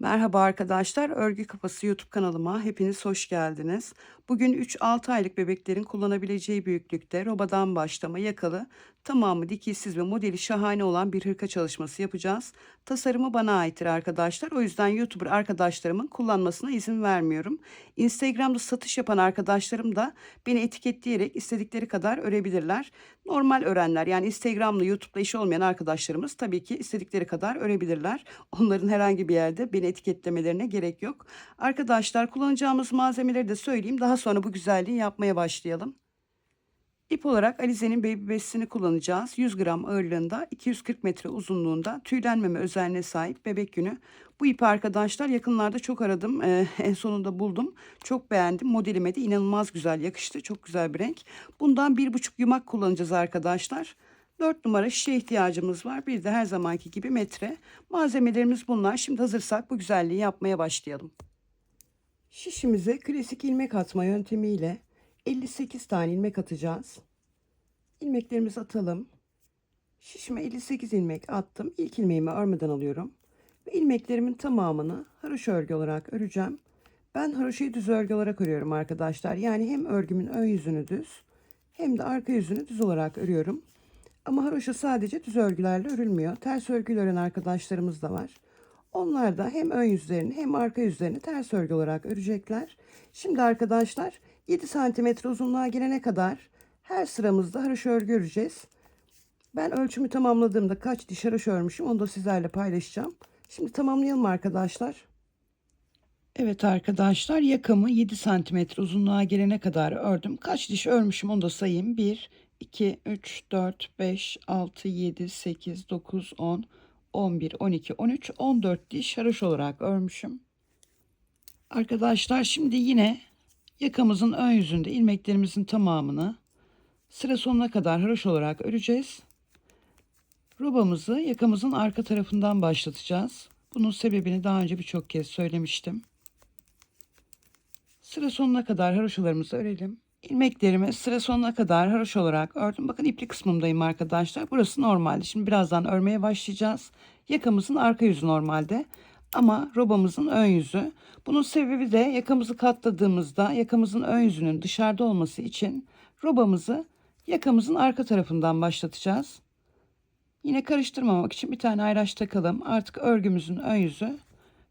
Merhaba arkadaşlar, Örgü Kafası YouTube kanalıma hepiniz hoş geldiniz. Bugün 3-6 aylık bebeklerin kullanabileceği büyüklükte robadan başlama yakalı, tamamı dikişsiz ve modeli şahane olan bir hırka çalışması yapacağız. Tasarımı bana aittir arkadaşlar. O yüzden YouTuber arkadaşlarımın kullanmasına izin vermiyorum. Instagram'da satış yapan arkadaşlarım da beni etiketleyerek istedikleri kadar örebilirler. Normal örenler, yani Instagram'la YouTube'da işi olmayan arkadaşlarımız tabii ki istedikleri kadar örebilirler. Onların herhangi bir yerde beni etiketlemelerine gerek yok. Arkadaşlar, kullanacağımız malzemeleri de söyleyeyim. Daha sonra bu güzelliği yapmaya başlayalım. İp olarak Alize'nin Baby Best'ini kullanacağız. 100 gram ağırlığında, 240 metre uzunluğunda, tüylenmeme özelliğine sahip bebek yünü. Bu ipi arkadaşlar yakınlarda çok aradım. En sonunda buldum. Çok beğendim. Modelime de inanılmaz güzel yakıştı. Çok güzel bir renk. Bundan 1,5 yumak kullanacağız arkadaşlar. 4 numara şişe ihtiyacımız var. Bir de her zamanki gibi metre. Malzemelerimiz bunlar. Şimdi hazırsak bu güzelliği yapmaya başlayalım. Şişimize klasik ilmek atma yöntemiyle 58 tane ilmek atacağız. İlmeklerimizi atalım. Şişime 58 ilmek attım. İlk ilmeğimi örmeden alıyorum. Ve ilmeklerimin tamamını haroşa örgü olarak öreceğim. Ben haroşayı düz örgü olarak örüyorum arkadaşlar. Yani hem örgümün ön yüzünü düz hem de arka yüzünü düz olarak örüyorum. Ama haroşa sadece düz örgülerle örülmüyor. Ters örgüyle ören arkadaşlarımız da var. Onlar da hem ön yüzlerini hem arka yüzlerini ters örgü olarak örecekler. Şimdi arkadaşlar 7 santimetre uzunluğa gelene kadar her sıramızda haroşa örgü öreceğiz. Ben ölçümü tamamladığımda kaç diş haroşa örmüşüm onu da sizlerle paylaşacağım. Şimdi tamamlayalım arkadaşlar. Evet arkadaşlar, yakamı 7 santimetre uzunluğa gelene kadar ördüm. Kaç diş örmüşüm onu da sayayım. 1, 2, 3, 4, 5, 6, 7, 8, 9, 10, 11, 12, 13, 14 diş haroşa olarak örmüşüm. Arkadaşlar, şimdi yine yakamızın ön yüzünde ilmeklerimizin tamamını sıra sonuna kadar haroşa olarak öreceğiz. Robamızı yakamızın arka tarafından başlatacağız. Bunun sebebini daha önce birçok kez söylemiştim. Sıra sonuna kadar haroşalarımızı örelim. İlmeklerimi sıra sonuna kadar haroşa olarak ördüm. Bakın, ipli kısmındayım arkadaşlar. Burası normalde. Şimdi birazdan örmeye başlayacağız. Yakamızın arka yüzü normalde. Ama robamızın ön yüzü. Bunun sebebi de yakamızı katladığımızda yakamızın ön yüzünün dışarıda olması için robamızı yakamızın arka tarafından başlatacağız. Yine karıştırmamak için bir tane ayraç takalım. Artık örgümüzün ön yüzü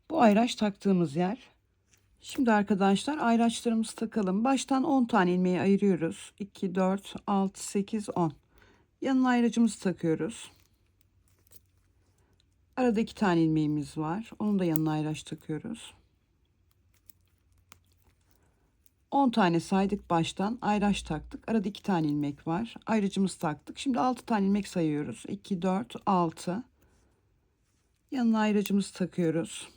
bu ayraç taktığımız yer. Şimdi arkadaşlar, ayraçlarımızı takalım. Baştan 10 tane ilmeği ayırıyoruz. 2, 4, 6, 8, 10. Yanına ayracımızı takıyoruz. Arada 2 tane ilmeğimiz var. Onun da yanına ayraç takıyoruz. 10 tane saydık baştan. Ayraç taktık. Arada 2 tane ilmek var. Ayracımızı taktık. Şimdi 6 tane ilmek sayıyoruz. 2, 4, 6. Yanına ayracımızı takıyoruz.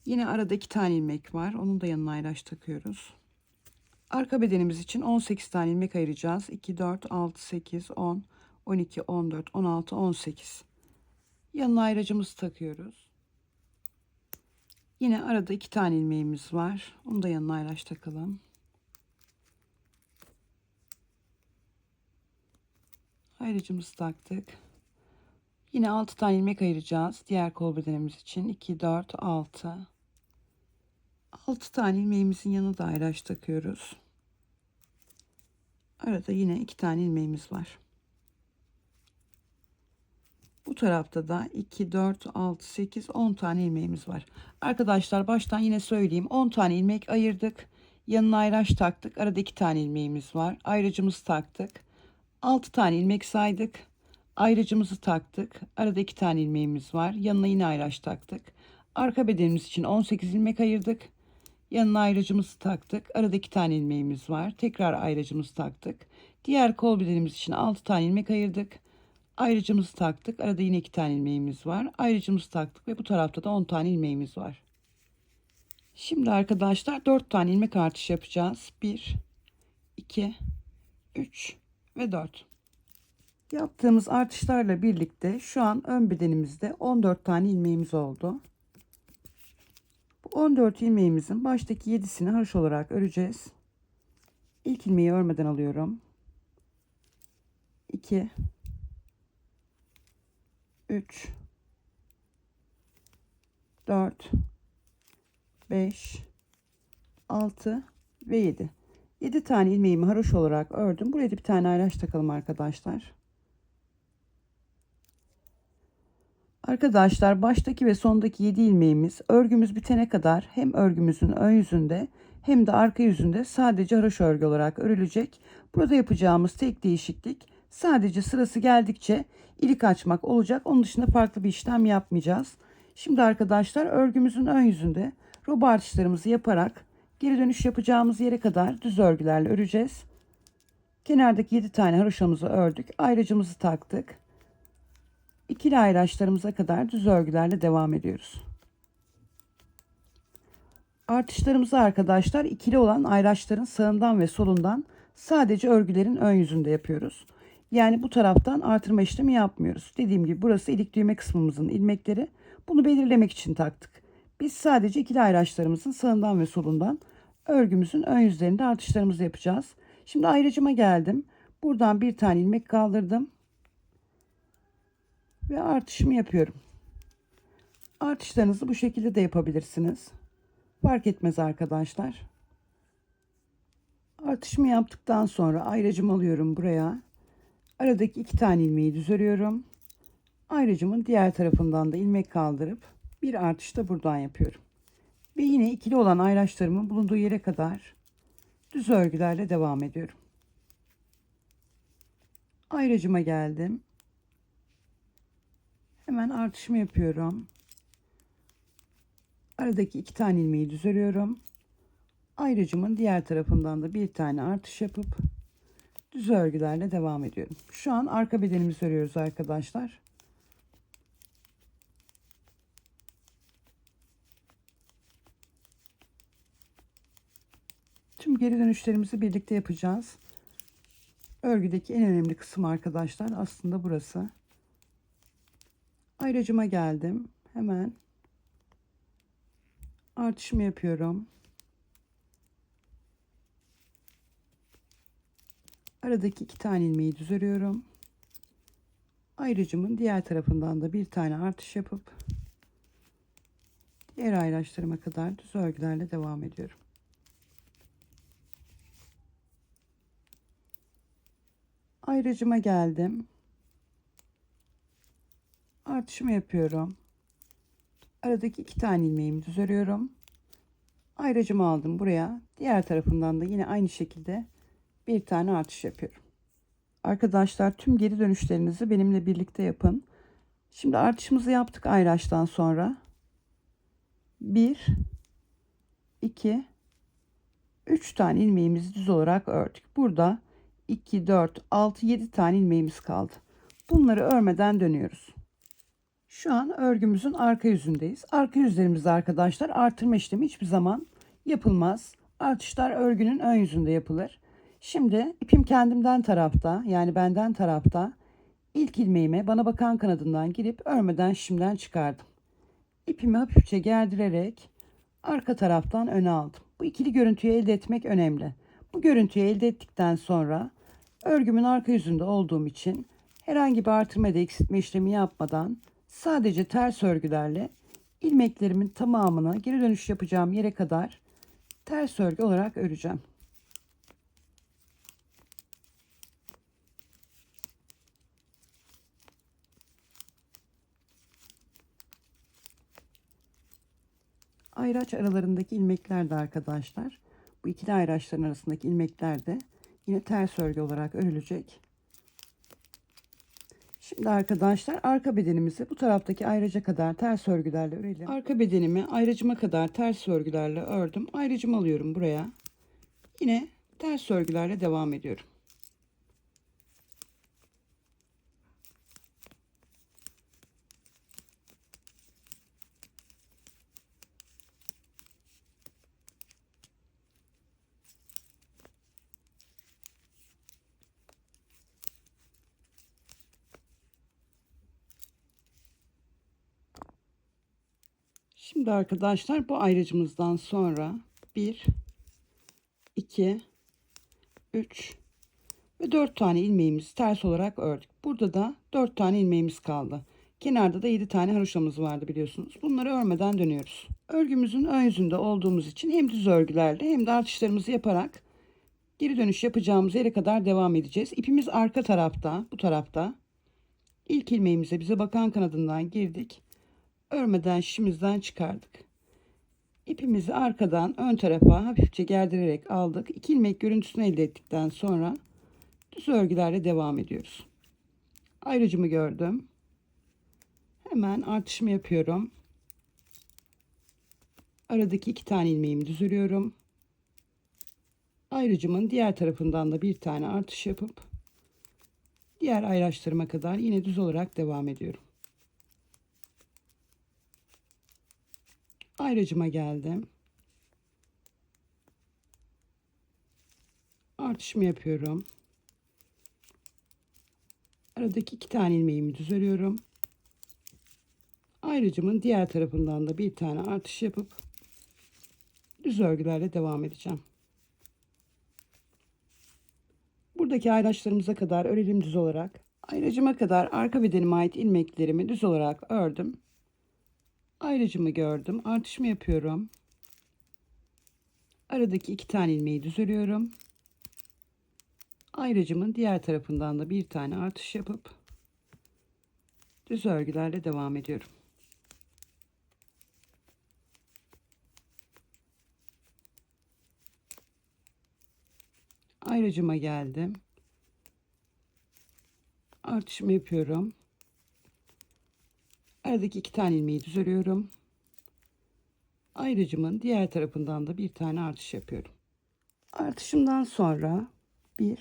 Yine arada 2 tane ilmek var. Onun da yanına ayraç takıyoruz. Arka bedenimiz için 18 tane ilmek ayıracağız. 2, 4, 6, 8, 10, 12, 14, 16, 18. Yanına ayracımızı takıyoruz. Yine arada 2 tane ilmeğimiz var. Onu da yanına ayraç takalım. Ayracımızı taktık. Yine 6 tane ilmek ayıracağız. Diğer kol bedenimiz için 2, 4, 6. 6 tane ilmeğimizin yanına da ayraç takıyoruz. Arada yine 2 tane ilmeğimiz var. Bu tarafta da 2, 4, 6, 8, 10 tane ilmeğimiz var. Arkadaşlar, baştan yine söyleyeyim. 10 tane ilmek ayırdık. Yanına ayraç taktık. Arada 2 tane ilmeğimiz var. Ayracımızı taktık. 6 tane ilmek saydık. Ayracımızı taktık. Arada 2 tane ilmeğimiz var. Yanına yine ayraç taktık. Arka bedenimiz için 18 ilmek ayırdık. Yanına ayracımızı taktık. Arada 2 tane ilmeğimiz var. Tekrar ayracımızı taktık. Diğer kol bedenimiz için 6 tane ilmek ayırdık. Ayrıcımızı taktık. Arada yine 2 tane ilmeğimiz var. Ayrıcımızı taktık ve bu tarafta da 10 tane ilmeğimiz var. Şimdi arkadaşlar 4 tane ilmek artışı yapacağız. 1, 2, 3 ve 4. Yaptığımız artışlarla birlikte şu an ön bedenimizde 14 tane ilmeğimiz oldu. Bu 14 ilmeğimizin baştaki 7'sini haroşa olarak öreceğiz. İlk ilmeği örmeden alıyorum. 2, 3, 4, 5, 6 ve 7. 7 tane ilmeğimi haroşa olarak ördüm. Buraya da bir tane ayraç takalım arkadaşlar. Arkadaşlar baştaki ve sondaki 7 ilmeğimiz örgümüz bitene kadar hem örgümüzün ön yüzünde hem de arka yüzünde sadece haroşa örgü olarak örülecek. Burada yapacağımız tek değişiklik sadece sırası geldikçe ilik açmak olacak. Onun dışında farklı bir işlem yapmayacağız. Şimdi arkadaşlar örgümüzün ön yüzünde roba artışlarımızı yaparak geri dönüş yapacağımız yere kadar düz örgülerle öreceğiz. Kenardaki 7 tane haroşamızı ördük. Ayracımızı taktık. İkili ayraçlarımıza kadar düz örgülerle devam ediyoruz. Artışlarımızı arkadaşlar ikili olan ayraçların sağından ve solundan sadece örgülerin ön yüzünde yapıyoruz. Yani bu taraftan artırma işlemi yapmıyoruz. Dediğim gibi burası ilik düğme kısmımızın ilmekleri. Bunu belirlemek için taktık. Biz sadece ikili ayraçlarımızın sağından ve solundan örgümüzün ön yüzlerinde artışlarımızı yapacağız. Şimdi ayracıma geldim. Buradan bir tane ilmek kaldırdım. Ve artışımı yapıyorum. Artışlarınızı bu şekilde de yapabilirsiniz. Fark etmez arkadaşlar. Artışımı yaptıktan sonra ayracımı alıyorum buraya. Aradaki 2 tane ilmeği düz örüyorum. Ayracımın diğer tarafından da ilmek kaldırıp bir artış da buradan yapıyorum. Ve yine ikili olan ayraçlarımın bulunduğu yere kadar düz örgülerle devam ediyorum. Ayracıma geldim. Hemen artışımı yapıyorum. Aradaki 2 tane ilmeği düz örüyorum. Ayracımın diğer tarafından da bir tane artış yapıp düz örgülerle devam ediyorum. Şu an arka bedenimizi örüyoruz arkadaşlar. Tüm geri dönüşlerimizi birlikte yapacağız. Örgüdeki en önemli kısım arkadaşlar aslında burası. Ayracıma geldim. Hemen artışımı yapıyorum. Aradaki 2 tane ilmeği düz örüyorum. Ayracımın diğer tarafından da bir tane artış yapıp diğer ayraçlarıma kadar düz örgülerle devam ediyorum. Ayracıma geldim. Artışımı yapıyorum. Aradaki 2 tane ilmeğimi düz örüyorum. Ayracımı aldım buraya. Diğer tarafından da yine aynı şekilde bir tane artış yapıyorum. Arkadaşlar tüm geri dönüşlerinizi benimle birlikte yapın. Şimdi artışımızı yaptık ayraçtan sonra. 1, 2, 3 tane ilmeğimizi düz olarak ördük. Burada 2, 4, 6, 7 tane ilmeğimiz kaldı. Bunları örmeden dönüyoruz. Şu an örgümüzün arka yüzündeyiz. Arka yüzlerimizde arkadaşlar artırma işlemi hiçbir zaman yapılmaz. Artışlar örgünün ön yüzünde yapılır. Şimdi ipim kendimden tarafta, yani benden tarafta. İlk ilmeğime bana bakan kanadından girip örmeden şimdiden çıkardım. İpimi hafifçe gerdirerek arka taraftan öne aldım. Bu ikili görüntüyü elde etmek önemli. Bu görüntüyü elde ettikten sonra örgümün arka yüzünde olduğum için herhangi bir artırma ya da eksiltme işlemi yapmadan sadece ters örgülerle ilmeklerimin tamamını geri dönüş yapacağım yere kadar ters örgü olarak öreceğim. Ayraç aralarındaki ilmekler de arkadaşlar, bu ikili ayraçların arasındaki ilmekler de yine ters örgü olarak örülecek. Şimdi arkadaşlar arka bedenimizi bu taraftaki ayraca kadar ters örgülerle örelim. Arka bedenimi ayracıma kadar ters örgülerle ördüm. Ayracımı alıyorum buraya. Yine ters örgülerle devam ediyorum. Şimdi arkadaşlar bu ayracımızdan sonra 1, 2, 3 ve 4 tane ilmeğimizi ters olarak ördük. Burada da 4 tane ilmeğimiz kaldı. Kenarda da 7 tane haroşamız vardı biliyorsunuz. Bunları örmeden dönüyoruz. Örgümüzün ön yüzünde olduğumuz için hem düz örgülerle hem de artışlarımızı yaparak geri dönüş yapacağımız yere kadar devam edeceğiz. İpimiz arka tarafta, bu tarafta. İlk ilmeğimize bize bakan kanadından girdik. Örmeden şişimizden çıkardık. İpimizi arkadan ön tarafa hafifçe gerdirerek aldık. 2 ilmek görüntüsünü elde ettikten sonra düz örgülerle devam ediyoruz. Ayrıcımı gördüm. Hemen artışımı yapıyorum. Aradaki 2 tane ilmeğimi düz örüyorum. Ayrıcımın diğer tarafından da bir tane artış yapıp diğer ayraçlarıma kadar yine düz olarak devam ediyorum. Ayrıcıma geldim. Artışımı yapıyorum. Aradaki 2 tane ilmeğimi düz örüyorum. Ayrıcımın diğer tarafından da bir tane artış yapıp düz örgülerle devam edeceğim. Buradaki ayraçlarımıza kadar örelim düz olarak. Ayracıma kadar arka bedenime ait ilmeklerimi düz olarak ördüm. Ayracımı gördüm. Artışımı yapıyorum. Aradaki 2 tane ilmeği düz örüyorum. Ayracımın diğer tarafından da bir tane artış yapıp düz örgülerle devam ediyorum. Ayracıma geldim. Artışımı yapıyorum. Aradaki 2 tane ilmeği düz örüyorum. Ayracımın diğer tarafından da bir tane artış yapıyorum. Artışımdan sonra 1,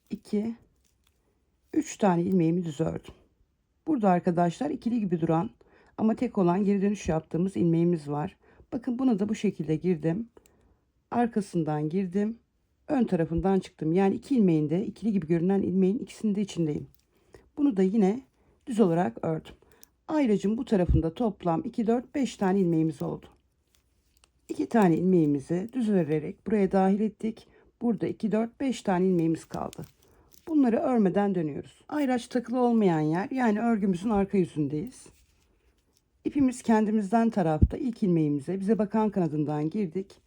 2, 3 tane ilmeğimi düz ördüm. Burada arkadaşlar ikili gibi duran ama tek olan geri dönüş yaptığımız ilmeğimiz var. Bakın buna da bu şekilde girdim. Arkasından girdim. Ön tarafından çıktım. Yani 2 ilmeğin de ikili gibi görünen ilmeğin ikisinin de içindeyim. Bunu da yine düz olarak ördüm. Ayrıcım bu tarafında toplam 2, 4, 5 tane ilmeğimiz oldu. 2 tane ilmeğimizi düz örerek buraya dahil ettik. Burada 2, 4, 5 tane ilmeğimiz kaldı. Bunları örmeden dönüyoruz. Ayraç takılı olmayan yer, yani örgümüzün arka yüzündeyiz. İpimiz kendimizden tarafta, ilk ilmeğimize bize bakan kanadından girdik.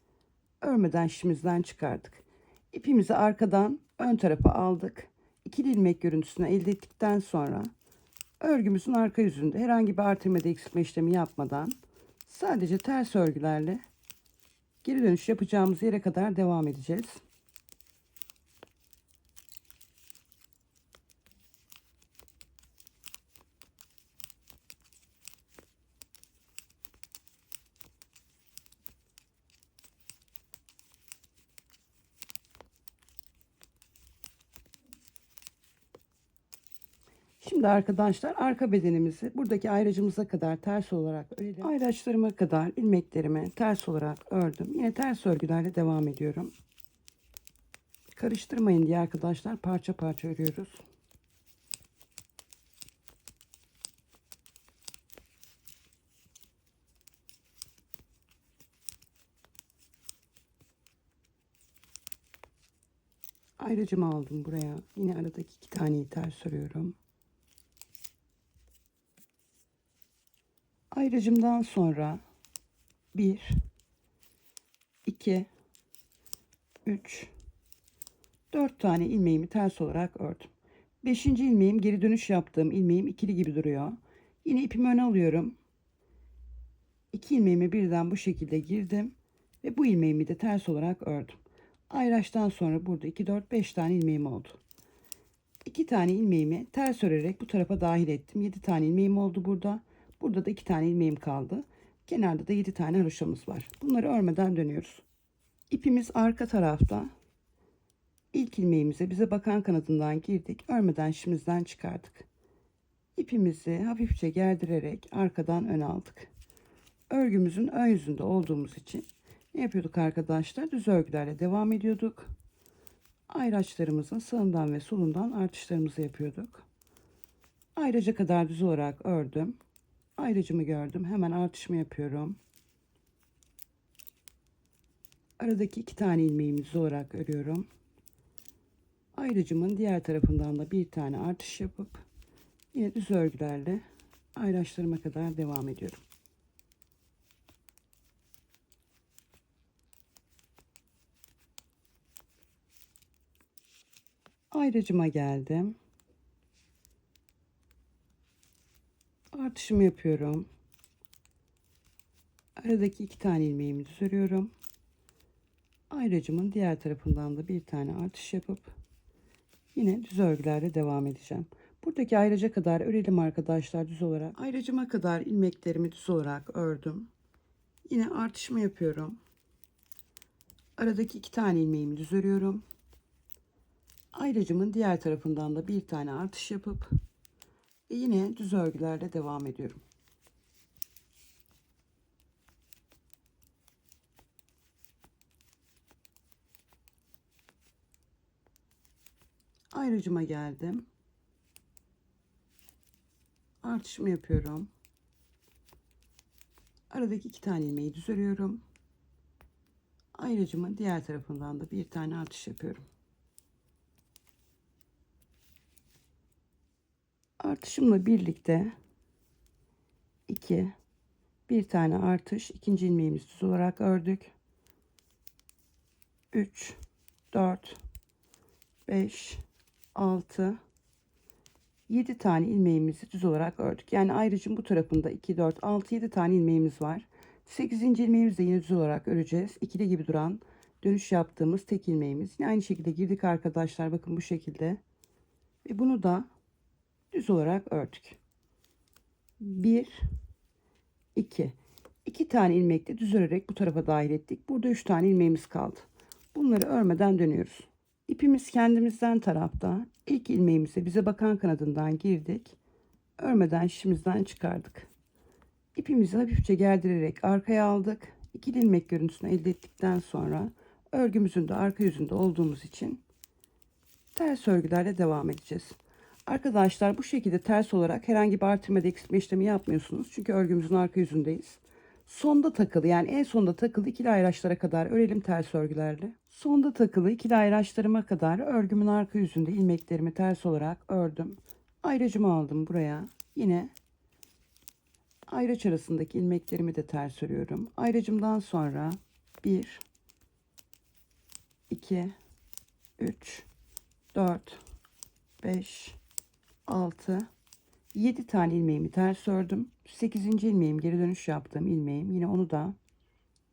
Örmeden şişimizden çıkardık. İpimizi arkadan ön tarafa aldık. İkili ilmek görüntüsünü elde ettikten sonra örgümüzün arka yüzünde herhangi bir artırma ya da eksiltme işlemi yapmadan sadece ters örgülerle geri dönüş yapacağımız yere kadar devam edeceğiz. Şimdi arkadaşlar arka bedenimizi buradaki ayracımıza kadar ters olarak örelim. Ayraçlarıma kadar ilmeklerimi ters olarak ördüm. Yine ters örgülerle devam ediyorum. Karıştırmayın diye arkadaşlar parça parça örüyoruz. Ayracımı aldım buraya. Yine aradaki 2 taneyi ters örüyorum. Ayracımdan sonra 1, 2, 3, 4 tane ilmeğimi ters olarak ördüm. 5. ilmeğim geri dönüş yaptığım ilmeğim ikili gibi duruyor. Yine ipimi öne alıyorum. 2 ilmeğimi birden bu şekilde girdim ve bu ilmeğimi de ters olarak ördüm. Ayraçtan sonra burada 2, 4, 5 tane ilmeğim oldu. 2 tane ilmeğimi ters örerek bu tarafa dahil ettim. 7 tane ilmeğim oldu burada. Burada da 2 tane ilmeğim kaldı. Kenarda da 7 tane haroşamız var. Bunları örmeden dönüyoruz. İpimiz arka tarafta. İlk ilmeğimize bize bakan kanadından girdik. Örmeden şişimizden çıkardık. İpimizi hafifçe gerdirerek arkadan öne aldık. Örgümüzün ön yüzünde olduğumuz için ne yapıyorduk arkadaşlar? Düz örgülerle devam ediyorduk. Ayraçlarımızın sağından ve solundan artışlarımızı yapıyorduk. Ayraca kadar düz olarak ördüm. Ayracımı gördüm. Hemen artışımı yapıyorum. Aradaki 2 tane ilmeğimi düz olarak örüyorum. Ayracımın diğer tarafından da bir tane artış yapıp Yine düz örgülerle ayraçlarıma kadar devam ediyorum. Ayracıma geldim. Artışımı yapıyorum. Aradaki 2 tane ilmeğimi düz örüyorum. Ayracımın diğer tarafından da bir tane artış yapıp yine düz örgülerle devam edeceğim. Buradaki ayraca kadar örelim arkadaşlar düz olarak. Ayracıma kadar ilmeklerimi düz olarak ördüm. Yine artışımı yapıyorum. Aradaki 2 tane ilmeğimi düz örüyorum. Ayracımın diğer tarafından da bir tane artış yapıp yine düz örgülerle devam ediyorum. Ayracıma geldim. Artışımı yapıyorum. Aradaki 2 tane ilmeği düz örüyorum. Ayracımın diğer tarafından da bir tane artış yapıyorum. Artışımla birlikte 2 bir tane artış, ikinci ilmeğimizi düz olarak ördük. 3 4 5 6 7 tane ilmeğimizi düz olarak ördük. Yani ayrıcın bu tarafında 2 4 6 7 tane ilmeğimiz var. 8. ilmeğimizi de yine düz olarak öreceğiz. İkili gibi duran dönüş yaptığımız tek ilmeğimiz. Yine aynı şekilde girdik arkadaşlar. Bakın bu şekilde. Ve bunu da düz olarak ördük. 1 2 2 tane ilmekle düz örerek bu tarafa dahil ettik. Burada 3 tane ilmeğimiz kaldı. Bunları örmeden dönüyoruz. İpimiz kendimizden tarafta. İlk ilmeğimize bize bakan kanadından girdik. Örmeden şişimizden çıkardık. İpimizi hafifçe gerdirerek arkaya aldık. İkili ilmek görüntüsünü elde ettikten sonra örgümüzün de arka yüzünde olduğumuz için ters örgülerle devam edeceğiz. Arkadaşlar bu şekilde ters olarak herhangi bir artırma da eksiltme işlemi yapmıyorsunuz. Çünkü örgümüzün arka yüzündeyiz. Sonda takılı yani en sonda takılı ikili ayraçlara kadar örelim ters örgülerle. Sonda takılı ikili ayraçlarıma kadar örgümün arka yüzünde ilmeklerimi ters olarak ördüm. Ayracımı aldım buraya. Yine ayraç arasındaki ilmeklerimi de ters örüyorum. Ayracımdan sonra 1 2 3 4 5 6 7 tane ilmeğimi ters ördüm. 8. ilmeğim geri dönüş yaptığım ilmeğim. Yine onu da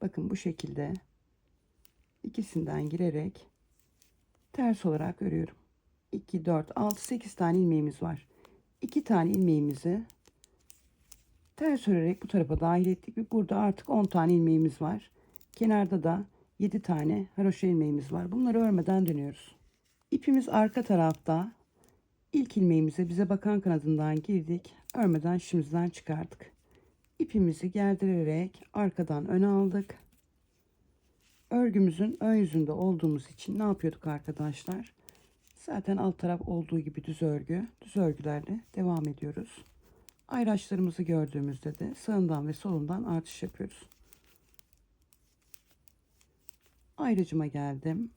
bakın bu şekilde ikisinden girerek ters olarak örüyorum. 2 4 6 8 tane ilmeğimiz var. 2 tane ilmeğimizi ters örerek bu tarafa dahil ettik ve burada artık 10 tane ilmeğimiz var. Kenarda da 7 tane haroşa ilmeğimiz var. Bunları örmeden dönüyoruz. İpimiz arka tarafta. İlk ilmeğimize bize bakan kanadından girdik. Örmeden şişimizden çıkardık. İpimizi gerdirerek arkadan öne aldık. Örgümüzün ön yüzünde olduğumuz için ne yapıyorduk arkadaşlar? Zaten alt taraf olduğu gibi düz örgü. Düz örgülerle devam ediyoruz. Ayraçlarımızı gördüğümüzde de sağından ve solundan artış yapıyoruz. Ayracıma geldim.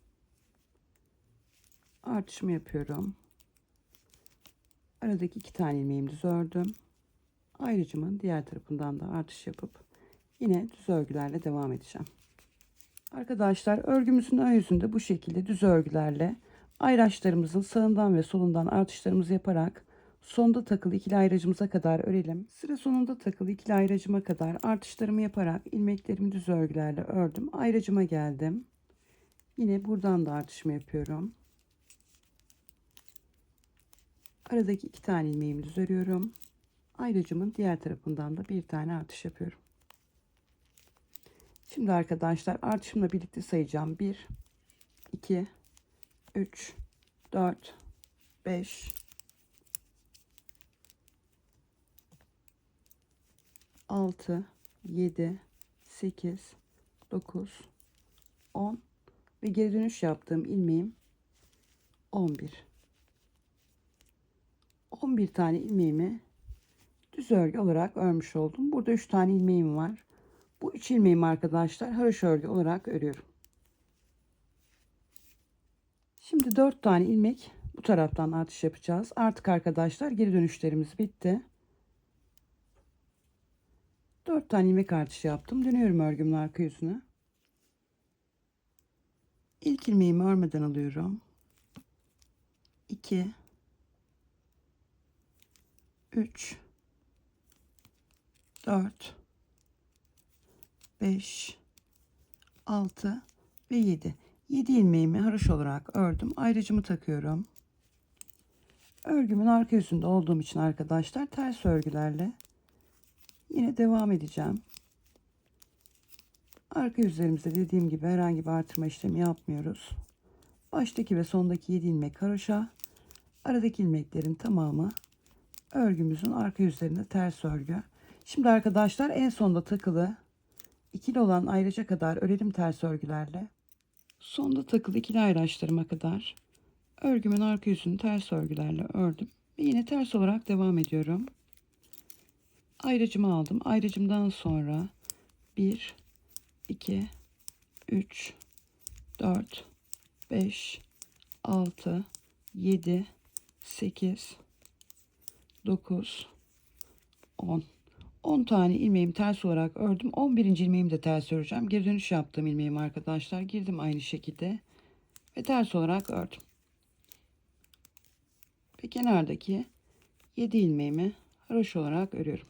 Artışımı yapıyorum. Aradaki 2 tane ilmeğimi düz ördüm. Ayracımın diğer tarafından da artış yapıp yine düz örgülerle devam edeceğim. Arkadaşlar örgümüzün ön yüzünde bu şekilde düz örgülerle ayraçlarımızın sağından ve solundan artışlarımızı yaparak sonda takılı ikili ayracımıza kadar örelim. Sıra sonunda takılı ikili ayracıma kadar artışlarımı yaparak ilmeklerimi düz örgülerle ördüm. Ayracıma geldim. Yine buradan da artışımı yapıyorum. Aradaki 2 tane ilmeğimi düz örüyorum. Ayracımın diğer tarafından da bir tane artış yapıyorum. Şimdi arkadaşlar artışımla birlikte sayacağım. 1 2 3 4 5 6 7 8 9 10 ve geri dönüş yaptığım ilmeğim 11. 11 tane ilmeğimi düz örgü olarak örmüş oldum. Burada 3 tane ilmeğim var. Bu 3 ilmeğimi arkadaşlar haroşa örgü olarak örüyorum. Şimdi 4 tane ilmek Bu taraftan artış yapacağız. Artık arkadaşlar geri dönüşlerimiz bitti. 4 tane ilmek artışı yaptım. Dönüyorum örgümün arka yüzüne. İlk ilmeğimi örmeden alıyorum. 2 3 4 5 6 ve 7. 7 ilmeğimi haroş olarak ördüm. Ayrıcımı takıyorum. Örgümün arka yüzünde olduğum için arkadaşlar ters örgülerle yine devam edeceğim. Arka yüzlerimizde dediğim gibi herhangi bir artırma işlemi yapmıyoruz. Baştaki ve sondaki 7 ilmek haroşa, aradaki ilmeklerin tamamı örgümüzün arka yüzlerinde ters örgü. Şimdi arkadaşlar en sonda takılı ikili olan ayrıca kadar örelim ters örgülerle. Sonda takılı ikili ayraçlarıma kadar örgümün arka yüzünü ters örgülerle ördüm. Ve yine ters olarak devam ediyorum. Ayracımı aldım. Ayracımdan sonra 1, 2, 3, 4, 5, 6, 7, 8, 9, 10. 10 tane ilmeğimi ters olarak ördüm. 11. ilmeğimi de ters öreceğim. Geri dönüş yaptığım ilmeğim arkadaşlar. Girdim aynı şekilde ve ters olarak ördüm. Ve kenardaki 7 ilmeğimi haroş olarak örüyorum.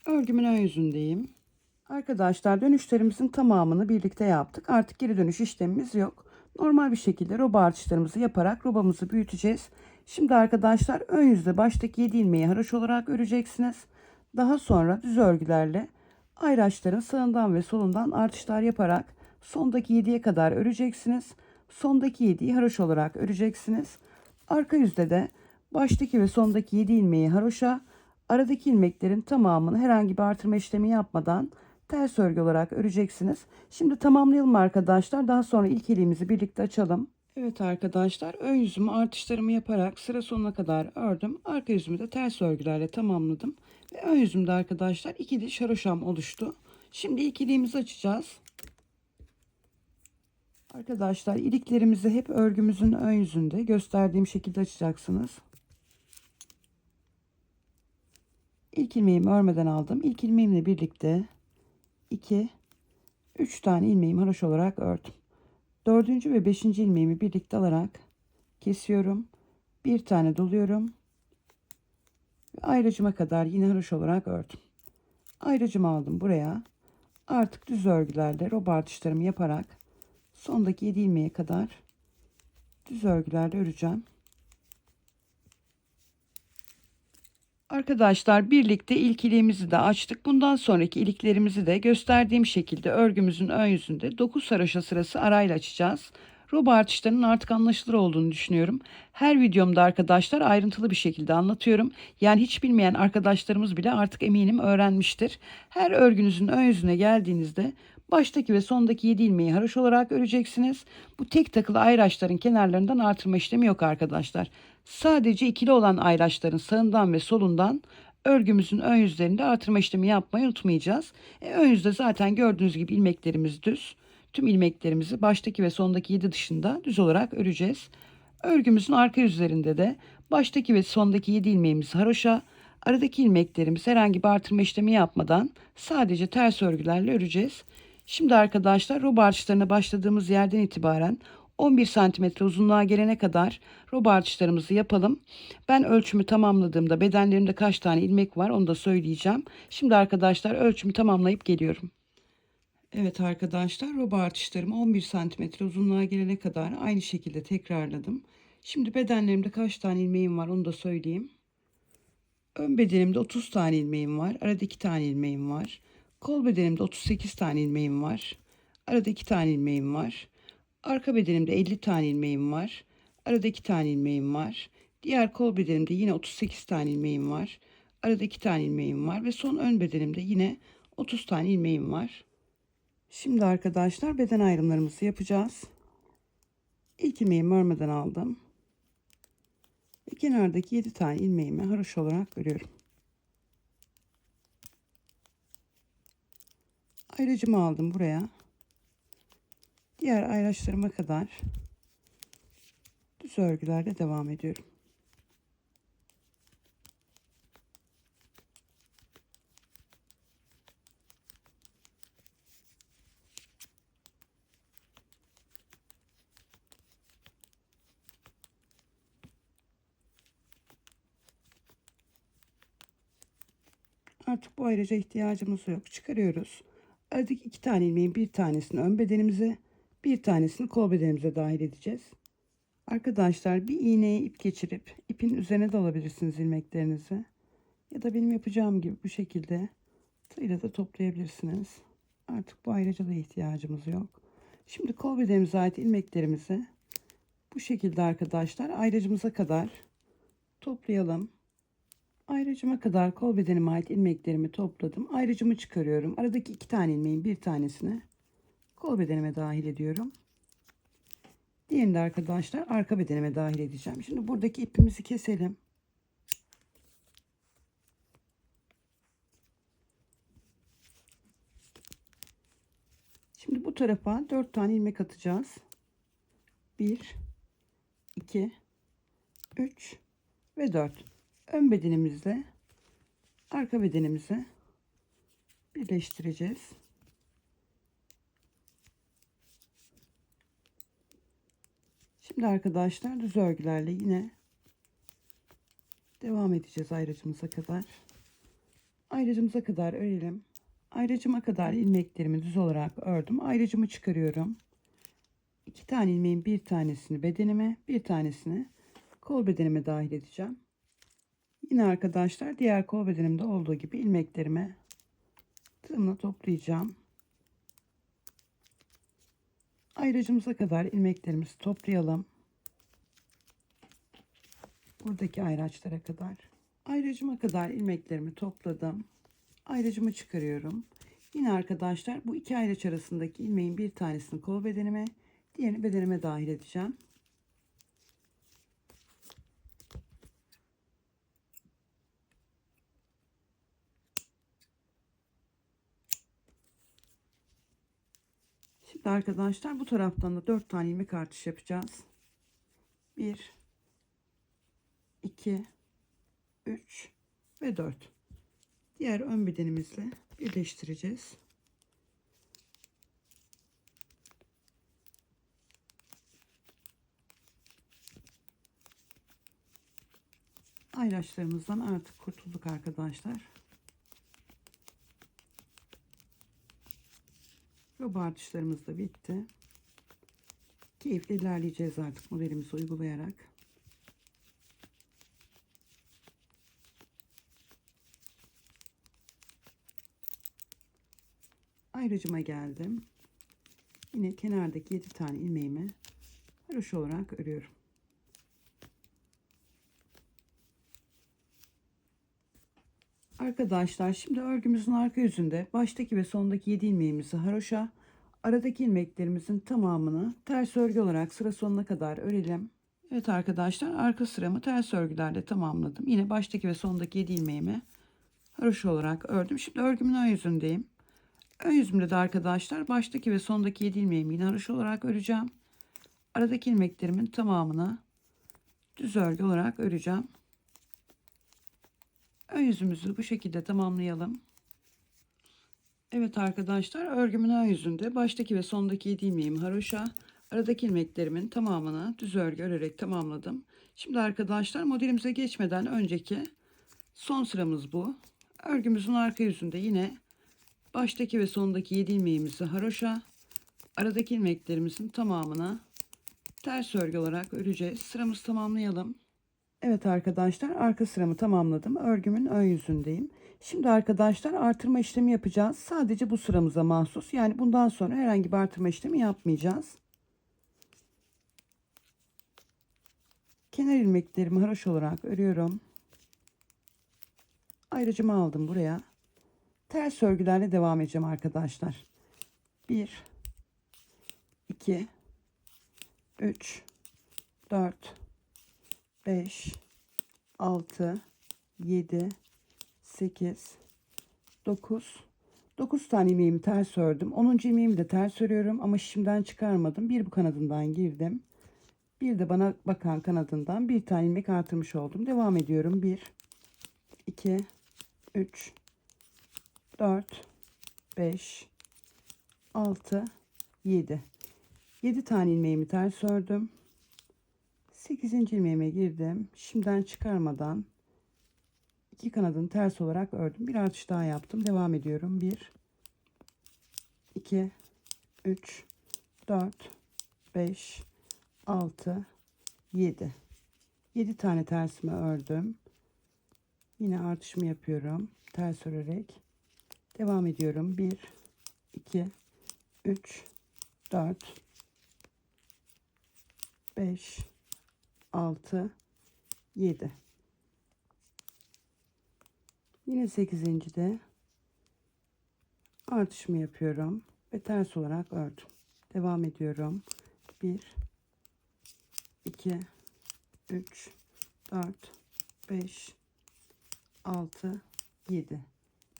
Örgümün ön yüzündeyim. Arkadaşlar dönüşlerimizin tamamını birlikte yaptık. Artık geri dönüş işlemimiz yok. Normal bir şekilde roba artışlarımızı yaparak robamızı büyüteceğiz. Şimdi arkadaşlar ön yüzde baştaki 7 ilmeği haroş olarak öreceksiniz. Daha sonra düz örgülerle ayraçların sağından ve solundan artışlar yaparak sondaki 7'ye kadar öreceksiniz. Sondaki 7'yi haroş olarak öreceksiniz. Arka yüzde de baştaki ve sondaki 7 ilmeği haroşa, aradaki ilmeklerin tamamını herhangi bir artırma işlemi yapmadan ters örgü olarak öreceksiniz. Şimdi tamamlayalım arkadaşlar. Daha sonra ilk iliğimizi birlikte açalım. Evet arkadaşlar, ön yüzümü artışlarımı yaparak sıra sonuna kadar ördüm. Arka yüzümü de ters örgülerle tamamladım. Ve ön yüzümde arkadaşlar 2 diş haroşam oluştu. Şimdi ilk iliğimizi açacağız. Arkadaşlar iliklerimizi hep örgümüzün ön yüzünde gösterdiğim şekilde açacaksınız. İlk ilmeğimi örmeden aldım. İlk ilmeğimle birlikte 2, 3 tane ilmeğimi haroş olarak ördüm. 4. ve 5. ilmeğimi birlikte alarak kesiyorum. Bir tane doluyorum. Ve ayracıma kadar yine haroş olarak ördüm. Ayracımı aldım buraya. Artık düz örgülerle roba artışlarımı yaparak sondaki 7 ilmeğe kadar düz örgülerle öreceğim. Arkadaşlar birlikte ilk iliğimizi de açtık. Bundan sonraki iliklerimizi de gösterdiğim şekilde örgümüzün ön yüzünde 9 haroşa sırası arayla açacağız. Roba artışlarının artık anlaşılır olduğunu düşünüyorum. Her videomda arkadaşlar ayrıntılı bir şekilde anlatıyorum. Yani hiç bilmeyen arkadaşlarımız bile artık eminim öğrenmiştir. Her örgünüzün ön yüzüne geldiğinizde baştaki ve sondaki 7 ilmeği haroş olarak öreceksiniz. Bu tek takılı ayraçların kenarlarından artırma işlemi yok arkadaşlar. Sadece ikili olan ayraçların sağından ve solundan örgümüzün ön yüzlerinde artırma işlemi yapmayı unutmayacağız. Ön yüzde zaten gördüğünüz gibi ilmeklerimiz düz. Tüm ilmeklerimizi baştaki ve sondaki 7 dışında düz olarak öreceğiz. Örgümüzün arka yüzlerinde de baştaki ve sondaki 7 ilmeğimizi haroşa, aradaki ilmeklerimizi herhangi bir artırma işlemi yapmadan sadece ters örgülerle öreceğiz. Şimdi arkadaşlar roba artışlarına başladığımız yerden itibaren 11 santimetre uzunluğa gelene kadar roba artışlarımızı yapalım. Ben ölçümü tamamladığımda bedenlerimde kaç tane ilmek var onu da söyleyeceğim. Şimdi arkadaşlar ölçümü tamamlayıp geliyorum. Evet arkadaşlar, roba artışlarımı 11 santimetre uzunluğa gelene kadar aynı şekilde tekrarladım. Şimdi bedenlerimde kaç tane ilmeğim var onu da söyleyeyim. Ön bedenimde 30 tane ilmeğim var. Arada 2 tane ilmeğim var. Kol bedenimde 38 tane ilmeğim var. Arada 2 tane ilmeğim var. Arka bedenimde 50 tane ilmeğim var. Arada 2 tane ilmeğim var. Diğer kol bedenimde yine 38 tane ilmeğim var. Arada 2 tane ilmeğim var. Ve son ön bedenimde yine 30 tane ilmeğim var. Şimdi arkadaşlar beden ayrımlarımızı yapacağız. İlk ilmeğimi örmeden aldım. Ve kenardaki 7 tane ilmeğimi haroş olarak örüyorum. Ayracımı aldım buraya. Diğer ayraçlarıma kadar düz örgülerle devam ediyorum. Artık bu ayraca ihtiyacımız yok. Çıkarıyoruz. Aradaki 2 tane ilmeğin bir tanesini ön bedenimize, bir tanesini kol bedenimize dahil edeceğiz. Arkadaşlar bir iğneye ip geçirip ipin üzerine de alabilirsiniz ilmeklerinizi. Ya da benim yapacağım gibi bu şekilde tığla da toplayabilirsiniz. Artık bu ayraca da ihtiyacımız yok. Şimdi kol bedenimize ait ilmeklerimizi bu şekilde arkadaşlar ayracımıza kadar toplayalım. Ayracıma kadar kol bedenime ait ilmeklerimi topladım. Ayracımı çıkarıyorum. Aradaki 2 tane ilmeğin bir tanesini kol bedenime dahil ediyorum. Diğerini de arkadaşlar arka bedenime dahil edeceğim. Şimdi buradaki ipimizi keselim. Şimdi bu tarafa 4 tane ilmek atacağız. 1, 2, 3 ve 4. Ön bedenimizle arka bedenimizi birleştireceğiz. Şimdi arkadaşlar düz örgülerle yine devam edeceğiz ayracımıza kadar. Ayracımıza kadar örelim. Ayracıma kadar ilmeklerimi düz olarak ördüm. Ayracımı çıkarıyorum. 2 tane ilmeğin bir tanesini bedenime, bir tanesini kol bedenime dahil edeceğim. Yine arkadaşlar diğer kol bedenimde olduğu gibi ilmeklerimi tığımla toplayacağım. Ayracımıza kadar ilmeklerimizi toplayalım. Buradaki ayraçlara kadar. Ayracıma kadar ilmeklerimi topladım. Ayracımı çıkarıyorum. Yine arkadaşlar bu iki ayraç arasındaki ilmeğin bir tanesini kol bedenime, diğerini bedenime dahil edeceğim. Şimdi arkadaşlar bu taraftan da 4 tane ilmek artış yapacağız. 1, 2, 3 ve 4. Diğer ön bedenimizle birleştireceğiz. Ayraçlarımızdan artık kurtulduk arkadaşlar. Roba artışlarımız da bitti. Keyifle ilerleyeceğiz artık modelimizi uygulayarak. Ayracıma geldim. Yine kenardaki 7 tane ilmeğimi haroşa olarak örüyorum. Arkadaşlar şimdi örgümüzün arka yüzünde baştaki ve sondaki 7 ilmeğimizi haroşa, aradaki ilmeklerimizin tamamını ters örgü olarak sıra sonuna kadar örelim. Evet arkadaşlar, arka sıramı ters örgülerle tamamladım. Yine baştaki ve sondaki 7 ilmeğimi haroşa olarak ördüm. Şimdi örgümün ön yüzündeyim. Ön yüzümde de arkadaşlar baştaki ve sondaki 7 ilmeğimi yine haroşa olarak öreceğim. Aradaki ilmeklerimin tamamını düz örgü olarak öreceğim. Ön yüzümüzü bu şekilde tamamlayalım. Evet arkadaşlar, örgümün ön yüzünde baştaki ve sondaki 7 ilmeğimi haroşa, aradaki ilmeklerimin tamamını düz örgü örerek tamamladım. Şimdi arkadaşlar modelimize geçmeden önceki son sıramız bu. Örgümüzün arka yüzünde yine baştaki ve sondaki 7 ilmeğimizi haroşa, aradaki ilmeklerimizin tamamını ters örgü olarak öreceğiz. Sıramızı tamamlayalım. Evet arkadaşlar, arka sıramı tamamladım. Örgümün ön yüzündeyim. Şimdi arkadaşlar artırma işlemi yapacağız. Sadece bu sıramıza mahsus. Yani bundan sonra herhangi bir artırma işlemi yapmayacağız. Kenar ilmeklerimi haroşa olarak örüyorum. Ayrıcımı aldım buraya. Ters örgülerle devam edeceğim arkadaşlar. 1, 2, 3, 4, 5, 6, 7, 8, 9, 9 tane ilmeğimi ters ördüm. 10. ilmeğimi de ters örüyorum ama şimdiden çıkarmadım. Bir bu kanadından girdim. Bir de bana bakan kanadından bir tane ilmek artırmış oldum. Devam ediyorum. 1, 2, 3, 4, 5, 6, 7. 7 tane ilmeğimi ters ördüm. 8. ilmeğime girdim. Şimdiden çıkarmadan iki kanadını ters olarak ördüm. Bir artış daha yaptım. Devam ediyorum. 1, 2, 3, 4, 5, 6, 7. 7 tane tersimi ördüm. Yine artışımı yapıyorum. Ters örerek. Devam ediyorum. 1, 2, 3, 4, 5, 6, 7. Yine 8.'de artışımı yapıyorum ve ters olarak ördüm. Devam ediyorum. 1, 2, 3, 4, 5, 6, 7.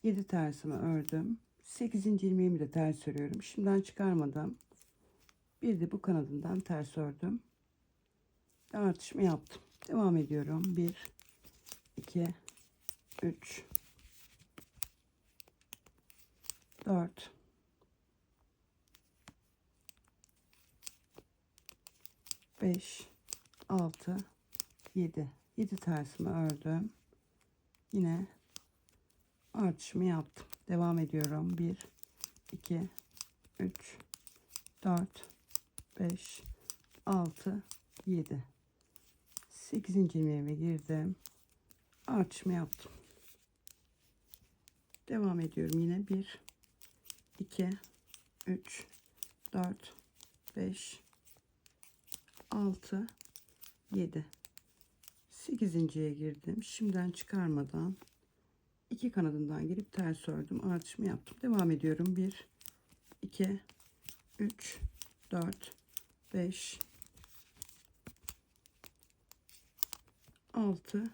7 tersimi ördüm. 8. ilmeğimi de ters örüyorum. Şimdiden çıkarmadım. Bir de bu kanadından ters ördüm. Ve artışımı yaptım. Devam ediyorum. 1, 2, 3, 4, 5, 6, 7. 7 tersimi ördüm. Yine artışımı yaptım. Devam ediyorum. 1, 2, 3, 4, 5, 6, 7. 8. ilmeğime girdim. Artışımı yaptım. Devam ediyorum. Yine 1, 2, 3, 4, 5, 6, 7. 8.'ye girdim. Şimdiden çıkarmadan iki kanadından girip ters ördüm. Artışımı yaptım. Devam ediyorum. 1, 2, 3, 4, 5, 6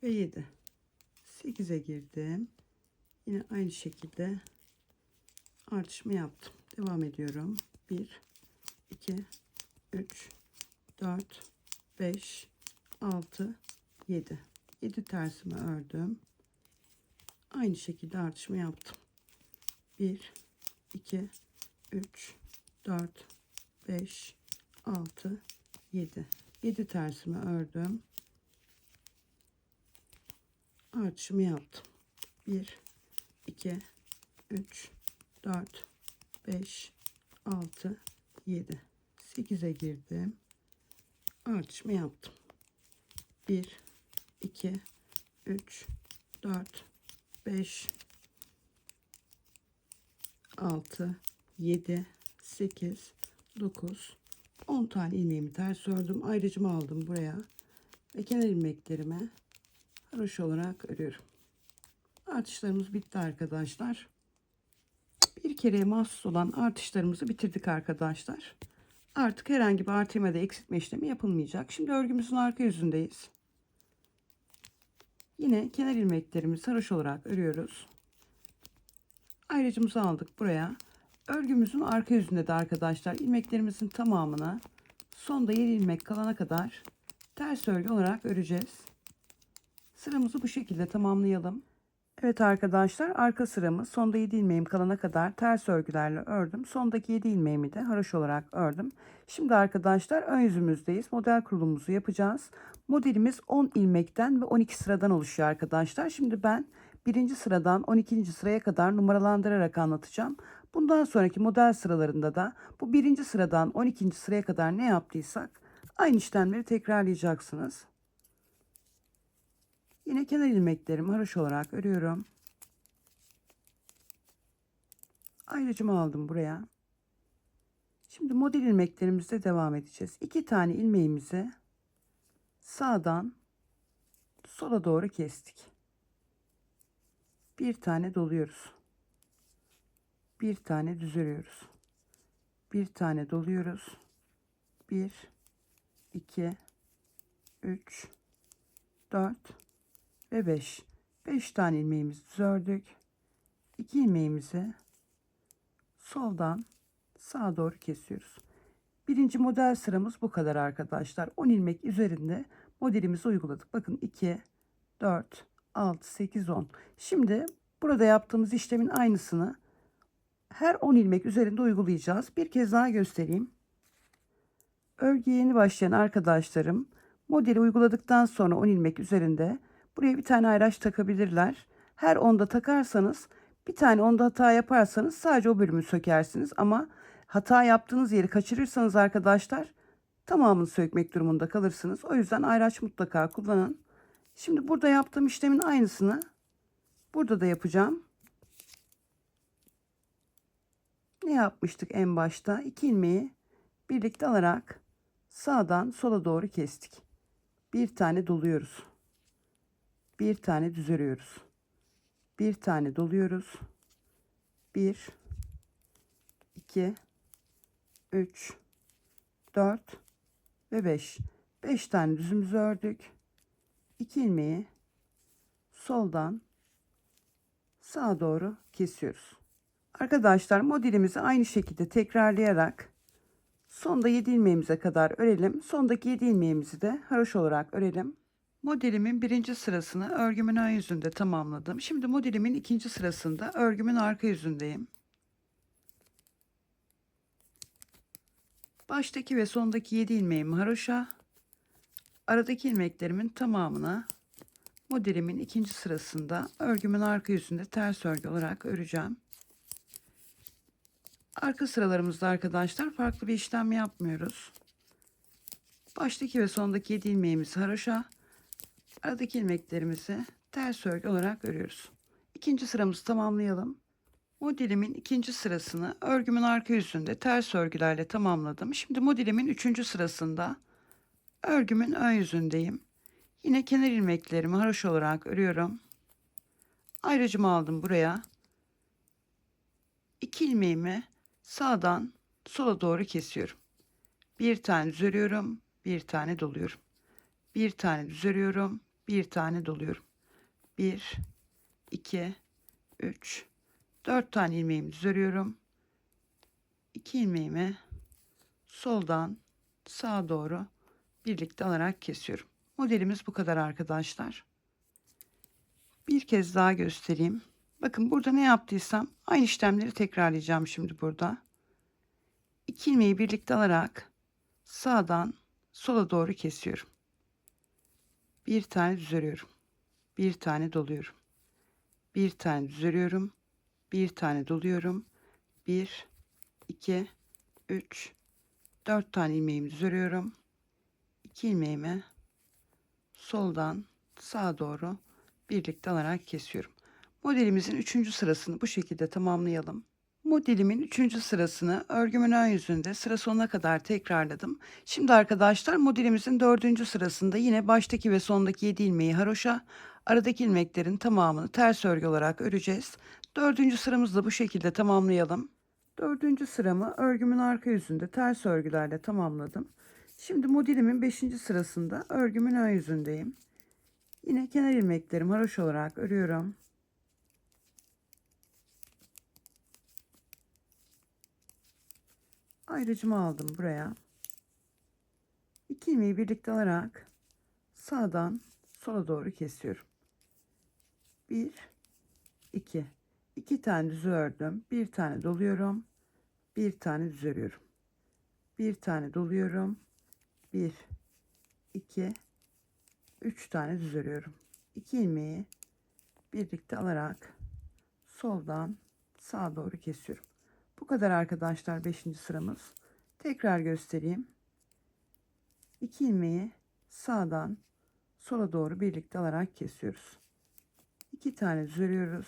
ve 7. 8'e girdim. Yine aynı şekilde artışımı yaptım. Devam ediyorum. 1, 2, 3, 4, 5, 6, 7. 7 tersimi ördüm. Aynı şekilde artışımı yaptım. 1, 2, 3, 4, 5, 6, 7. 7 tersimi ördüm. Artışımı yaptım. 1, 2, 3, 4, 5, 6, 7. 8'e girdim. Artışımı yaptım. 1, 2, 3, 4, 5, 6, 7, 8, 9, 10 tane ilmeğimi ters ördüm. Ayrıcımı aldım buraya ve kenar ilmeklerime haroşa olarak örüyorum. Artışlarımız bitti arkadaşlar. Bir kereye mahsus olan artışlarımızı bitirdik arkadaşlar. Artık herhangi bir artırma ya da eksiltme işlemi yapılmayacak. Şimdi örgümüzün arka yüzündeyiz. Yine kenar ilmeklerimizi haroşa olarak örüyoruz. Ayrıcımızı aldık buraya. Örgümüzün arka yüzünde de arkadaşlar ilmeklerimizin tamamını sonda 7 ilmek kalana kadar ters örgü olarak öreceğiz. Sıramızı bu şekilde tamamlayalım. Evet arkadaşlar, arka sıramı sonda 7 ilmeğim kalana kadar ters örgülerle ördüm. Sondaki 7 ilmeğimi de haroşa olarak ördüm. Şimdi arkadaşlar ön yüzümüzdeyiz. Model kurulumumuzu yapacağız. Modelimiz 10 ilmekten ve 12 sıradan oluşuyor arkadaşlar. Şimdi ben birinci sıradan 12. sıraya kadar numaralandırarak anlatacağım. Bundan sonraki model sıralarında da bu birinci sıradan 12. sıraya kadar ne yaptıysak aynı işlemleri tekrarlayacaksınız. Yine kenar ilmeklerimi haroşa olarak örüyorum. Ayrıcımı aldım buraya. Şimdi model ilmeklerimizle devam edeceğiz. 2 tane ilmeğimizi sağdan sola doğru kestik. Bir tane doluyoruz. Bir tane düz örüyoruz. Bir tane doluyoruz. 1, 2, 3, 4 ve 5. 5 tane ilmeğimizi düz ördük. 2 ilmeğimizi soldan sağa doğru kesiyoruz. Birinci model sıramız bu kadar arkadaşlar. 10 ilmek üzerinde modelimizi uyguladık. Bakın 2, 4, 6, 8, 10. Şimdi burada yaptığımız işlemin aynısını her 10 ilmek üzerinde uygulayacağız. Bir kez daha göstereyim. Örgüye yeni başlayan arkadaşlarım modeli uyguladıktan sonra 10 ilmek üzerinde buraya bir tane ayraç takabilirler. Her 10'da takarsanız, bir tane 10'da hata yaparsanız sadece o bölümü sökersiniz. Ama hata yaptığınız yeri kaçırırsanız arkadaşlar tamamını sökmek durumunda kalırsınız. O yüzden ayraç mutlaka kullanın. Şimdi burada yaptığım işlemin aynısını burada da yapacağım. Ne yapmıştık en başta? 2 ilmeği birlikte alarak sağdan sola doğru kestik. Bir tane doluyoruz. Bir tane düz örüyoruz. Bir tane doluyoruz. 1, 2, 3, 4 ve 5. 5 tane düzümüzü ördük. 2 ilmeği soldan sağa doğru kesiyoruz. Arkadaşlar modelimizi aynı şekilde tekrarlayarak sonda 7 ilmeğimize kadar örelim. Sondaki 7 ilmeğimizi de haroşa olarak örelim. Modelimin birinci sırasını örgümün ön yüzünde tamamladım. Şimdi modelimin ikinci sırasında örgümün arka yüzündeyim. Baştaki ve sondaki 7 ilmeğimi haroşa, aradaki ilmeklerimin tamamını modelimin ikinci sırasında örgümün arka yüzünde ters örgü olarak öreceğim. Arka sıralarımızda arkadaşlar farklı bir işlem yapmıyoruz. Baştaki ve sondaki 7 ilmeğimizi haroşa, aradaki ilmeklerimizi ters örgü olarak örüyoruz. İkinci sıramızı tamamlayalım. Modelimin ikinci sırasını örgümün arka yüzünde ters örgülerle tamamladım. Şimdi modelimin üçüncü sırasında örgümün ön yüzündeyim. Yine kenar ilmeklerimi haroşa olarak örüyorum. Ayrıcımı aldım buraya. 2 ilmeğimi sağdan sola doğru kesiyorum. Bir tane düz örüyorum, bir tane doluyorum. Bir tane düz örüyorum, bir tane doluyorum. 1, 2, 3, 4 tane ilmeğimi düz örüyorum. 2 ilmeğimi soldan sağa doğru birlikte alarak kesiyorum. Modelimiz bu kadar arkadaşlar. Bir kez daha göstereyim. Bakın burada ne yaptıysam aynı işlemleri tekrarlayacağım şimdi burada. 2 ilmeği birlikte alarak sağdan sola doğru kesiyorum. Bir tane düz örüyorum. Bir tane doluyorum. Bir tane düz örüyorum. Bir tane doluyorum. 1, 2, 3, 4 tane ilmeğimi düz örüyorum. 2 ilmeğimi soldan sağa doğru birlikte alarak kesiyorum. Modelimizin 3. sırasını bu şekilde tamamlayalım. Modelimin 3. sırasını örgümün ön yüzünde sıra sonuna kadar tekrarladım. Şimdi arkadaşlar modelimizin 4. sırasında yine baştaki ve sondaki 7 ilmeği haroşa, aradaki ilmeklerin tamamını ters örgü olarak öreceğiz. 4. sıramızı da bu şekilde tamamlayalım. 4. sıramı örgümün arka yüzünde ters örgülerle tamamladım. Şimdi modelimin 5. sırasında örgümün ön yüzündeyim. Yine kenar ilmeklerimi haroşa olarak örüyorum. Ayrıcımı aldım buraya. 2 ilmeği birlikte alarak sağdan sola doğru kesiyorum. 1, 2. 2 tane düz ördüm. Bir tane doluyorum. Bir tane düz örüyorum. Bir tane doluyorum. 1, 2, 3 tane düz örüyorum. 2 ilmeği birlikte alarak soldan sağa doğru kesiyorum. Bu kadar arkadaşlar 5. sıramız. Tekrar göstereyim. 2 ilmeği sağdan sola doğru birlikte alarak kesiyoruz. 2 tane düz örüyoruz.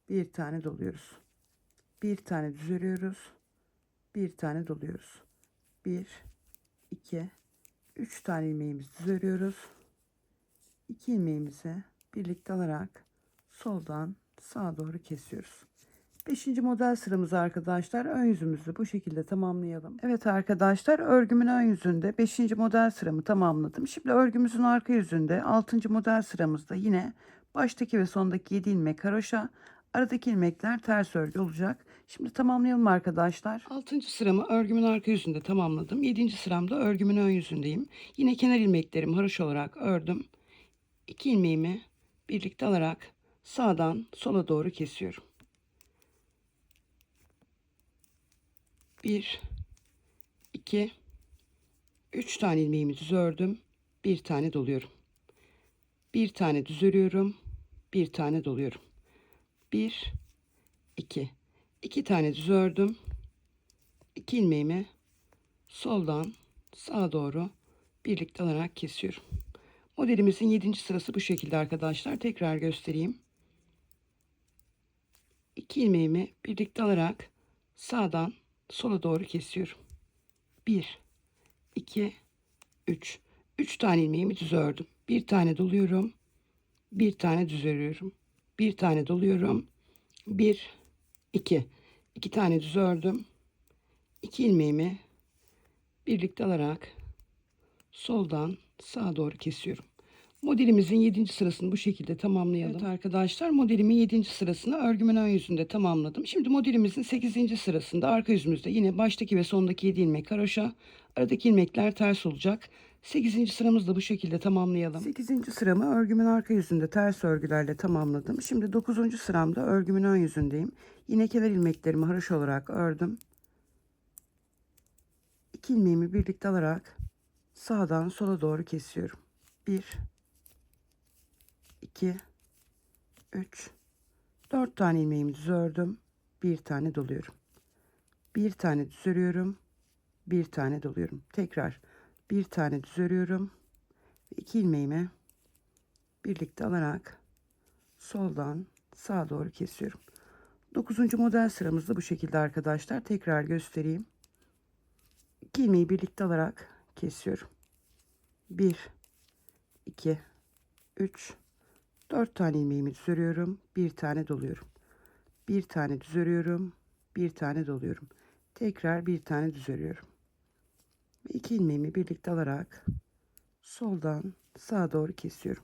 Bir tane doluyoruz. Bir tane düz örüyoruz. Bir tane doluyoruz. 1, 2, 3 tane ilmeğimizi düz örüyoruz. 2 ilmeğimizi birlikte alarak soldan sağa doğru kesiyoruz. 5. model sıramızı arkadaşlar ön yüzümüzü bu şekilde tamamlayalım. Evet arkadaşlar örgümün ön yüzünde 5. model sıramı tamamladım. Şimdi örgümüzün arka yüzünde 6. model sıramızda yine baştaki ve sondaki 7 ilmek haroşa, Aradaki ilmekler ters örgü olacak. Şimdi tamamlayalım arkadaşlar. 6. sıramı örgümün arka yüzünde tamamladım. 7. sıramda örgümün ön yüzündeyim. Yine kenar ilmeklerimi haroşa olarak ördüm. 2 ilmeğimi birlikte alarak sağdan sola doğru kesiyorum. 1, 2, 3 tane ilmeğimi düz ördüm. Bir tane doluyorum. Bir tane düz örüyorum. Bir tane doluyorum. 1, 2. 2 tane düz ördüm. 2 ilmeğimi soldan sağa doğru birlikte alarak kesiyorum. Modelimizin 7. sırası bu şekilde arkadaşlar. Tekrar göstereyim. 2 ilmeğimi birlikte alarak sağdan sola doğru kesiyorum. 1, 2, 3. 3 tane ilmeğimi düz ördüm. Bir tane doluyorum. Bir tane düz örüyorum. Bir tane doluyorum. 1, 2. 2 tane düz ördüm. 2 ilmeğimi birlikte alarak soldan sağa doğru kesiyorum. Modelimizin 7. sırasını bu şekilde tamamlayalım. Evet arkadaşlar, modelimin 7. sırasını örgümün ön yüzünde tamamladım. Şimdi modelimizin 8. sırasında arka yüzümüzde yine baştaki ve sondaki 7 ilmek haroşa, aradaki ilmekler ters olacak. 8. sıramızı da bu şekilde tamamlayalım. 8. sıramı örgümün arka yüzünde ters örgülerle tamamladım. Şimdi 9. sıramda örgümün ön yüzündeyim. Yine kenar ilmeklerimi haroşa olarak ördüm. 2 ilmeğimi birlikte alarak sağdan sola doğru kesiyorum. 1, 2, 3, 4 tane ilmeğimi düz ördüm. Bir tane doluyorum. Bir tane düz örüyorum. Bir tane doluyorum. Tekrar bir tane düz örüyorum. 2 ilmeğimi birlikte alarak soldan sağa doğru kesiyorum. 9. model sıramızda bu şekilde arkadaşlar. Tekrar göstereyim. 2 ilmeği birlikte alarak kesiyorum. 1, 2, 3, 4 tane ilmeğimi düz örüyorum. Bir tane doluyorum. Bir tane düz örüyorum. Bir tane doluyorum. Tekrar bir tane düz örüyorum. Ve 2 ilmeğimi birlikte alarak soldan sağa doğru kesiyorum.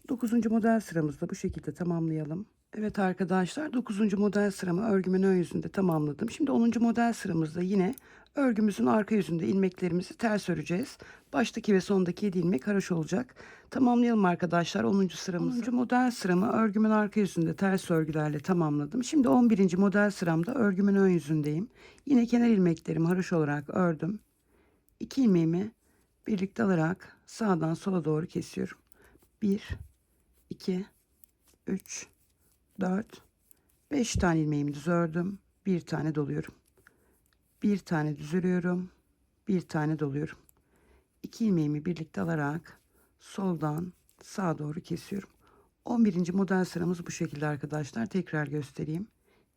9. model sıramızda bu şekilde tamamlayalım. Evet arkadaşlar, 9. model sıramı örgümün ön yüzünde tamamladım. Şimdi 10. model sıramızda yine örgümüzün arka yüzünde ilmeklerimizi ters öreceğiz. Baştaki ve sondaki 7 ilmek haroşa olacak. Tamamlayalım arkadaşlar 10. sıramızı. 10. model sıramı örgümün arka yüzünde ters örgülerle tamamladım. Şimdi 11. model sıramda örgümün ön yüzündeyim. Yine kenar ilmeklerimi haroşa olarak ördüm. 2 ilmeğimi birlikte alarak sağdan sola doğru kesiyorum. 1, 2, 3, 4, 5 tane ilmeğimi düz ördüm. Bir tane doluyorum. Bir tane düz örüyorum. Bir tane doluyorum. 2 ilmeğimi birlikte alarak soldan sağa doğru kesiyorum. 11. model sıramız bu şekilde arkadaşlar. Tekrar göstereyim.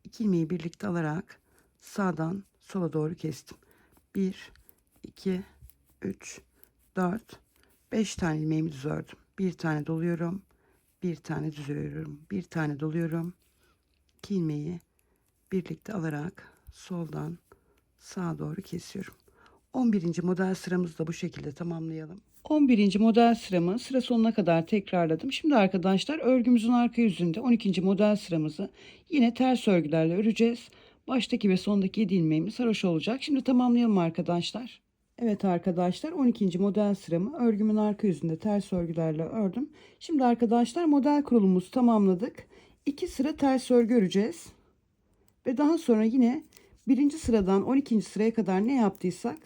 2 ilmeği birlikte alarak sağdan sola doğru kestim. 1, 2, 3, 4, 5 tane ilmeğimi düz ördüm. Bir tane doluyorum. Bir tane düz örüyorum. Bir tane doluyorum. 2 ilmeği birlikte alarak soldan sağa doğru kesiyorum. 11. model sıramızı da bu şekilde tamamlayalım. 11. model sıramı sıra sonuna kadar tekrarladım. Şimdi arkadaşlar örgümüzün arka yüzünde 12. model sıramızı yine ters örgülerle öreceğiz. Baştaki ve sondaki 7 ilmeğimiz haroşa olacak. Şimdi tamamlayalım arkadaşlar. Evet arkadaşlar, 12. model sıramı örgümün arka yüzünde ters örgülerle ördüm. Şimdi arkadaşlar model kurulumuzu tamamladık. 2 sıra ters örgü öreceğiz. Ve daha sonra yine 1. sıradan 12. sıraya kadar ne yaptıysak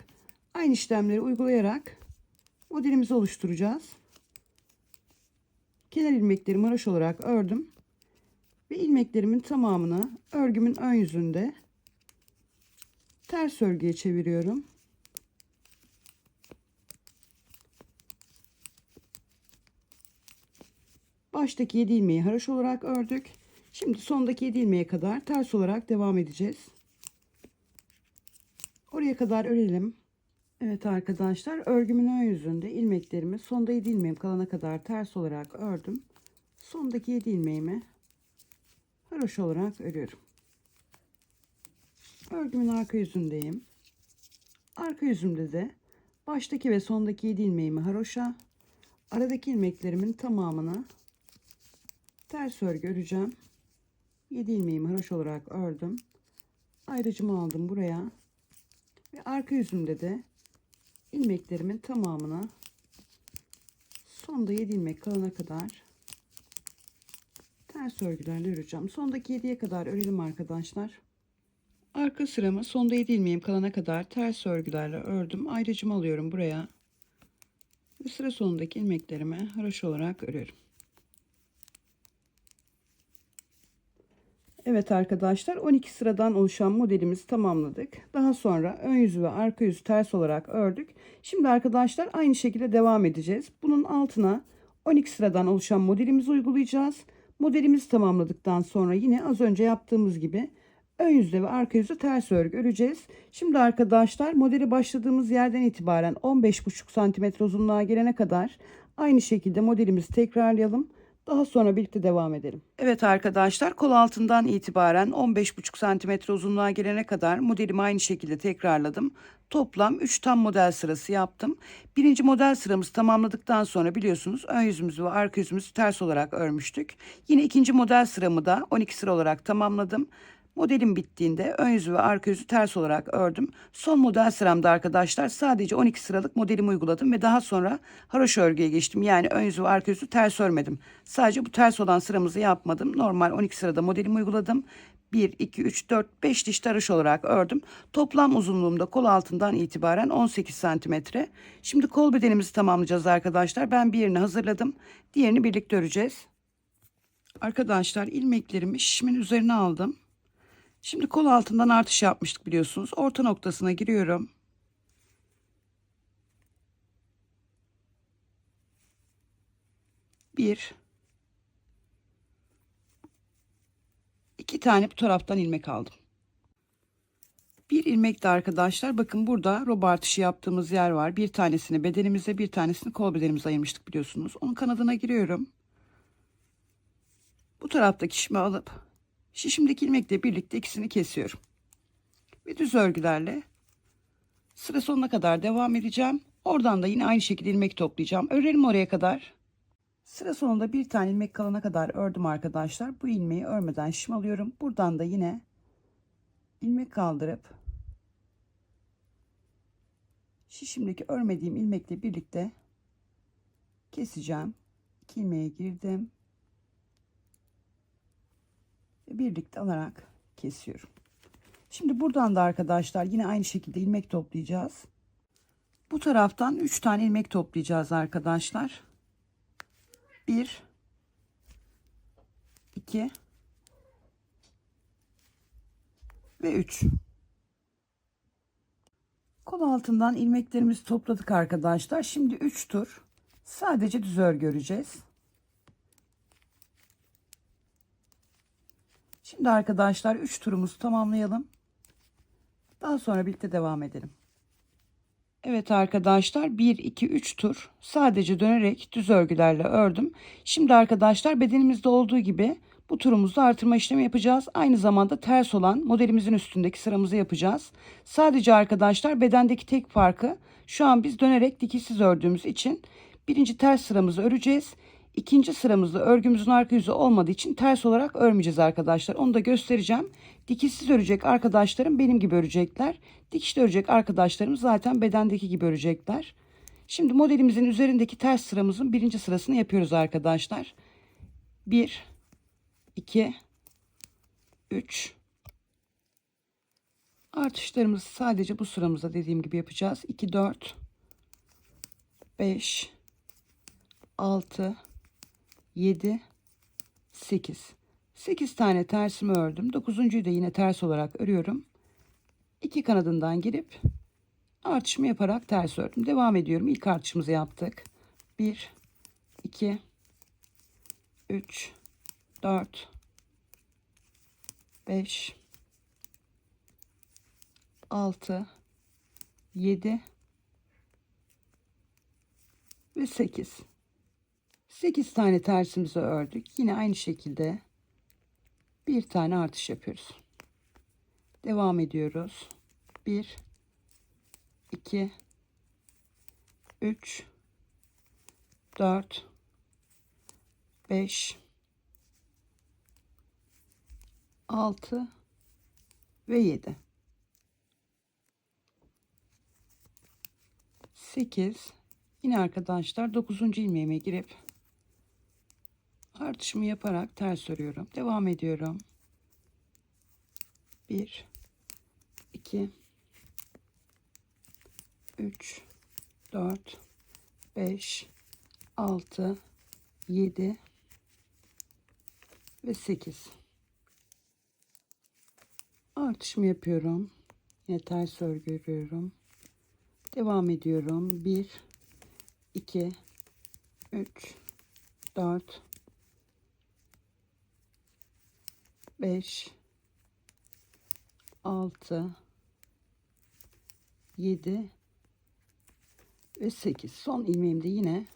aynı işlemleri uygulayarak modelimizi oluşturacağız. Kenar ilmeklerimi haroşa olarak ördüm. Ve ilmeklerimin tamamını örgümün ön yüzünde ters örgüye çeviriyorum. Baştaki 7 ilmeği haroşa olarak ördük. Şimdi sondaki 7 ilmeğe kadar ters olarak devam edeceğiz. Oraya kadar örelim. Evet arkadaşlar, örgümün ön yüzünde ilmeklerimi sonda 7 ilmeğim kalana kadar ters olarak ördüm. Sondaki 7 ilmeğimi haroşa olarak örüyorum. Örgümün arka yüzündeyim. Arka yüzümde de baştaki ve sondaki 7 ilmeğimi haroşa, aradaki ilmeklerimin tamamını ters örgü öreceğim. 7 ilmeğimi haroş olarak ördüm. Ayrıcımı aldım buraya. Ve arka yüzümde de ilmeklerimin tamamını sonda 7 ilmek kalana kadar ters örgülerle öreceğim. Sondaki 7'ye kadar örelim arkadaşlar. Arka sıramı sonda 7 ilmeğim kalana kadar ters örgülerle ördüm. Ayrıcımı alıyorum buraya. Ve sıra sonundaki ilmeklerimi haroş olarak örüyorum. Evet arkadaşlar, 12 sıradan oluşan modelimizi tamamladık. Daha sonra ön yüzü ve arka yüzü ters olarak ördük. Şimdi arkadaşlar aynı şekilde devam edeceğiz. Bunun altına 12 sıradan oluşan modelimizi uygulayacağız. Modelimizi tamamladıktan sonra yine az önce yaptığımız gibi ön yüzde ve arka yüzü ters örgü öreceğiz. Şimdi arkadaşlar modeli başladığımız yerden itibaren 15,5 santimetre uzunluğa gelene kadar aynı şekilde modelimizi tekrarlayalım. Daha sonra birlikte devam edelim. Evet arkadaşlar, kol altından itibaren 15,5 santimetre uzunluğa gelene kadar modelimi aynı şekilde tekrarladım. Toplam 3 tam model sırası yaptım. Birinci model sıramızı tamamladıktan sonra biliyorsunuz ön yüzümüzü ve arka yüzümüzü ters olarak örmüştük. Yine ikinci model sıramı da 12 sıra olarak tamamladım. Modelim bittiğinde ön yüzü ve arka yüzü ters olarak ördüm. Son model sıramda arkadaşlar sadece 12 sıralık modelimi uyguladım ve daha sonra haroşa örgüye geçtim. Yani ön yüzü ve arka yüzü ters örmedim. Sadece bu ters olan sıramızı yapmadım. Normal 12 sırada modelimi uyguladım. 1, 2, 3, 4, 5 diş haroşa olarak ördüm. Toplam uzunluğumda kol altından itibaren 18 santimetre. Şimdi kol bedenimizi tamamlayacağız arkadaşlar. Ben bir yerini hazırladım. Diğerini birlikte öreceğiz. Arkadaşlar ilmeklerimi şişimin üzerine aldım. Şimdi kol altından artış yapmıştık biliyorsunuz. Orta noktasına giriyorum. Bir, iki tane bu taraftan ilmek aldım. Bir ilmek de arkadaşlar bakın burada roba artışı yaptığımız yer var. Bir tanesini bedenimize, bir tanesini kol bedenimize ayırmıştık biliyorsunuz. Onun kanadına giriyorum. Bu taraftaki şişimi alıp şişimdeki ilmekle birlikte ikisini kesiyorum. Ve düz örgülerle sıra sonuna kadar devam edeceğim. Oradan da yine aynı şekilde ilmek toplayacağım. Örelim oraya kadar. Sıra sonunda bir tane ilmek kalana kadar ördüm arkadaşlar. Bu ilmeği örmeden şişim alıyorum. Buradan da yine ilmek kaldırıp şişimdeki örmediğim ilmekle birlikte keseceğim. 2 ilmeğe girdim. Ve birlikte alarak kesiyorum. Şimdi buradan da arkadaşlar yine aynı şekilde ilmek toplayacağız. Bu taraftan 3 tane ilmek toplayacağız arkadaşlar. 1, 2 ve 3. Kol altından ilmeklerimizi topladık arkadaşlar. Şimdi 3 tur sadece düz örgü öreceğiz. Şimdi arkadaşlar 3 turumuzu tamamlayalım. Daha sonra birlikte devam edelim. Evet arkadaşlar 1, 2, 3 tur sadece dönerek düz örgülerle ördüm. Şimdi arkadaşlar bedenimizde olduğu gibi bu turumuzda artırma işlemi yapacağız. Aynı zamanda ters olan modelimizin üstündeki sıramızı yapacağız. Sadece arkadaşlar bedendeki tek farkı şu an biz dönerek dikişsiz ördüğümüz için birinci ters sıramızı öreceğiz. İkinci sıramızda örgümüzün arka yüzü olmadığı için ters olarak örmeyeceğiz arkadaşlar. Onu da göstereceğim. Dikişsiz örecek arkadaşlarım benim gibi örecekler. Dikişli örecek arkadaşlarım zaten bedendeki gibi örecekler. Şimdi modelimizin üzerindeki ters sıramızın birinci sırasını yapıyoruz arkadaşlar. 1, 2, 3. Artışlarımızı sadece bu sıramızda dediğim gibi yapacağız. 2, 4, 5, 6, 7, 8. 8 tane tersimi ördüm. 9'uncuyu da yine ters olarak örüyorum. 2 kanadından girip artışımı yaparak ters ördüm. Devam ediyorum. İlk artışımızı yaptık. 1, 2, 3, 4, 5, 6, 7 ve 8. 8 tane tersimizi ördük. Yine aynı şekilde bir tane artış yapıyoruz. Devam ediyoruz. 1, 2, 3, 4, 5, 6 ve 7. 8. Yine arkadaşlar 9. ilmeğime girip artışımı yaparak ters örüyorum. Devam ediyorum. 1, 2, 3, 4, 5, 6, 7 ve 8. Artışımı yapıyorum. Yine ters örgü örüyorum. Devam ediyorum. 1, 2, 3, 4, 5, 6, 7 ve 8. Son ilmeğimde yine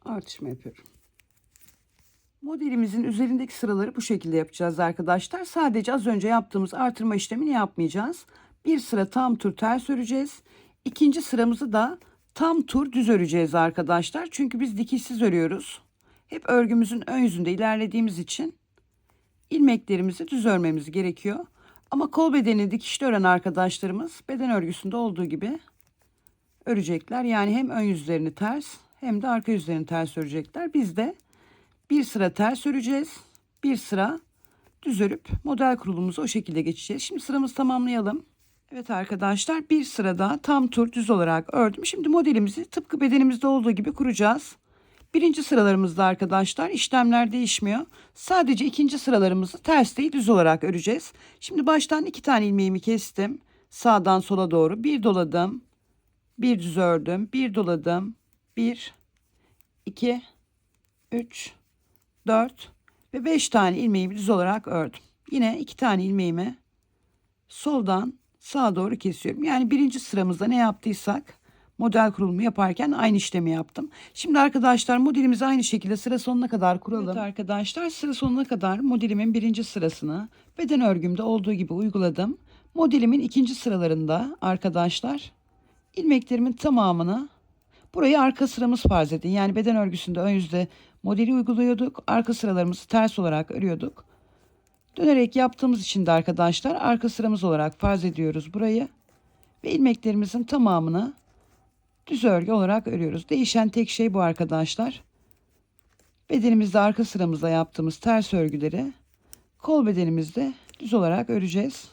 artışma yapıyorum. Modelimizin üzerindeki sıraları bu şekilde yapacağız arkadaşlar. Sadece az önce yaptığımız artırma işlemini yapmayacağız. Bir sıra tam tur ters öreceğiz. İkinci sıramızı da tam tur düz öreceğiz arkadaşlar. Çünkü biz dikişsiz örüyoruz. Hep örgümüzün ön yüzünde ilerlediğimiz için ilmeklerimizi düz örmemiz gerekiyor. Ama kol bedeni dikişli ören arkadaşlarımız beden örgüsünde olduğu gibi örecekler. Yani hem ön yüzlerini ters hem de arka yüzlerini ters örecekler. Biz de bir sıra ters öreceğiz. Bir sıra düz örüp model kurulumuzu o şekilde geçeceğiz. Şimdi sıramızı tamamlayalım. Evet arkadaşlar, bir sırada tam tur düz olarak ördüm. Şimdi modelimizi tıpkı bedenimizde olduğu gibi kuracağız. Birinci sıralarımızda arkadaşlar işlemler değişmiyor. Sadece ikinci sıralarımızı ters değil düz olarak öreceğiz. Şimdi baştan 2 tane ilmeğimi kestim. Sağdan sola doğru bir doladım. Bir düz ördüm. Bir doladım. 1, 2, 3, 4 ve 5 tane ilmeğimi düz olarak ördüm. Yine 2 tane ilmeğimi soldan sağa doğru kesiyorum. Yani birinci sıramızda ne yaptıysak model kurulumu yaparken aynı işlemi yaptım. Şimdi arkadaşlar modelimizi aynı şekilde sıra sonuna kadar kuralım. Evet arkadaşlar, sıra sonuna kadar modelimin birinci sırasını beden örgümde olduğu gibi uyguladım. Modelimin ikinci sıralarında arkadaşlar ilmeklerimin tamamını, burayı arka sıramız farz edin. Yani beden örgüsünde ön yüzde modeli uyguluyorduk. Arka sıralarımızı ters olarak örüyorduk. Dönerek yaptığımız için de arkadaşlar arka sıramız olarak farz ediyoruz burayı. Ve ilmeklerimizin tamamını düz örgü olarak örüyoruz. Değişen tek şey bu arkadaşlar. Bedenimizde arka sıramızda yaptığımız ters örgüleri kol bedenimizde düz olarak öreceğiz.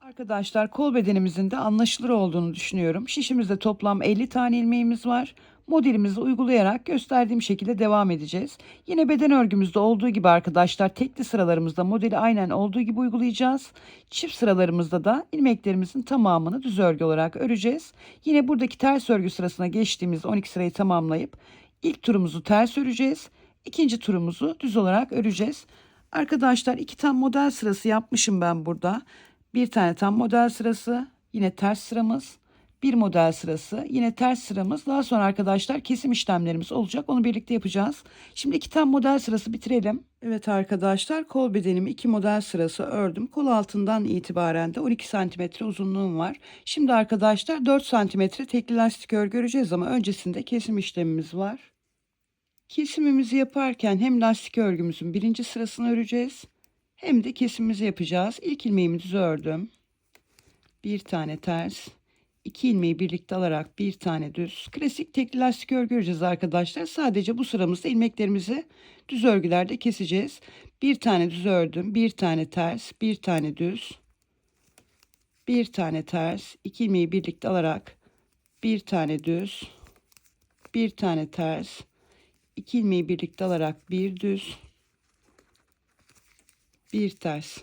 Arkadaşlar, kol bedenimizin de anlaşılır olduğunu düşünüyorum. Şişimizde toplam 50 tane ilmeğimiz var. Modelimizi uygulayarak gösterdiğim şekilde devam edeceğiz. Yine beden örgümüzde olduğu gibi arkadaşlar tekli sıralarımızda modeli aynen olduğu gibi uygulayacağız. Çift sıralarımızda da ilmeklerimizin tamamını düz örgü olarak öreceğiz. Yine buradaki ters örgü sırasına geçtiğimizde 12 sırayı tamamlayıp ilk turumuzu ters öreceğiz. İkinci turumuzu düz olarak öreceğiz. Arkadaşlar, 2 tam model sırası yapmışım ben burada. Bir tane tam model sırası, yine ters sıramız, bir model sırası, yine ters sıramız. Daha sonra arkadaşlar kesim işlemlerimiz olacak. Onu birlikte yapacağız. Şimdi 2 tam model sırası bitirelim. Evet arkadaşlar, kol bedenimi 2 model sırası ördüm. Kol altından itibaren de 12 santimetre uzunluğum var. Şimdi arkadaşlar 4 santimetre tekli lastik örgü öreceğiz ama öncesinde kesim işlemimiz var. Kesimimizi yaparken hem lastik örgümüzün birinci sırasını öreceğiz, hem de kesimimizi yapacağız. İlk ilmeğimi düz ördüm. Bir tane ters. 2 ilmeği birlikte alarak bir tane düz. Klasik tekli lastik örgü öreceğiz arkadaşlar. Sadece bu sıramızda ilmeklerimizi düz örgülerde keseceğiz. Bir tane düz ördüm. Bir tane ters. Bir tane düz. Bir tane ters. 2 ilmeği birlikte alarak bir tane düz. Bir tane ters. 2 ilmeği birlikte alarak bir düz. Bir ters.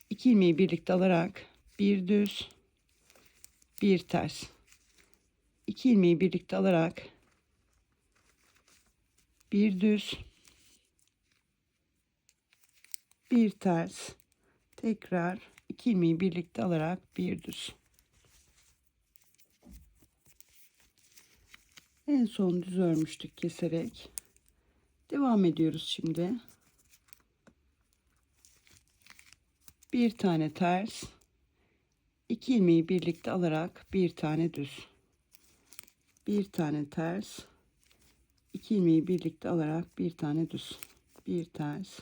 2 ilmeği birlikte alarak bir düz, bir ters. 2 ilmeği birlikte alarak bir düz, bir ters. Tekrar 2 ilmeği birlikte alarak bir düz. En son düz örmüştük keserek. Devam ediyoruz şimdi. Bir tane ters. 2 ilmeği birlikte alarak bir tane düz. Bir tane ters. 2 ilmeği birlikte alarak bir tane düz. Bir ters.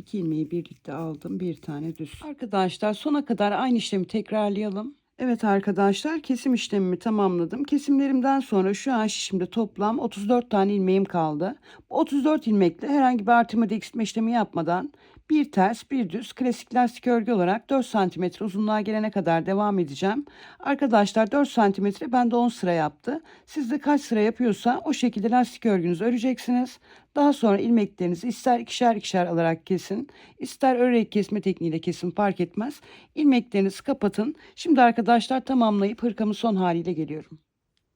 2 ilmeği birlikte aldım. Bir tane düz. Arkadaşlar sona kadar aynı işlemi tekrarlayalım. Evet arkadaşlar, kesim işlemimi tamamladım. Kesimlerimden sonra şu an şişimde toplam 34 tane ilmeğim kaldı. Bu 34 ilmekle herhangi bir artırma da eksiltme işlemi yapmadan bir ters bir düz klasik lastik örgü olarak 4 santimetre uzunluğa gelene kadar devam edeceğim. Arkadaşlar 4 santimetre bende 10 sıra yaptı. Sizde kaç sıra yapıyorsa o şekilde lastik örgünüzü öreceksiniz. Daha sonra ilmeklerinizi ister ikişer ikişer alarak kesin, ister örerek kesme tekniğiyle kesin, fark etmez. İlmeklerinizi kapatın. Şimdi arkadaşlar tamamlayıp hırkamın son haliyle geliyorum.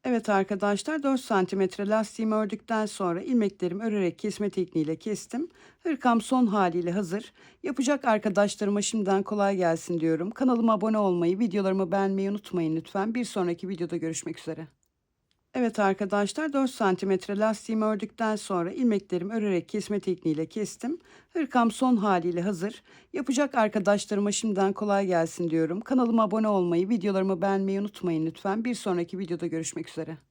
Evet arkadaşlar, 4 santimetre lastiğimi ördükten sonra ilmeklerimi örerek kesme tekniğiyle kestim. Hırkam son haliyle hazır. Yapacak arkadaşlarıma şimdiden kolay gelsin diyorum. Kanalıma abone olmayı, videolarımı beğenmeyi unutmayın lütfen. Bir sonraki videoda görüşmek üzere. Evet arkadaşlar, 4 santimetre lastiğimi ördükten sonra ilmeklerimi örerek kesme tekniğiyle kestim. Hırkam son haliyle hazır. Yapacak arkadaşlarıma şimdiden kolay gelsin diyorum. Kanalıma abone olmayı, videolarımı beğenmeyi unutmayın lütfen. Bir sonraki videoda görüşmek üzere.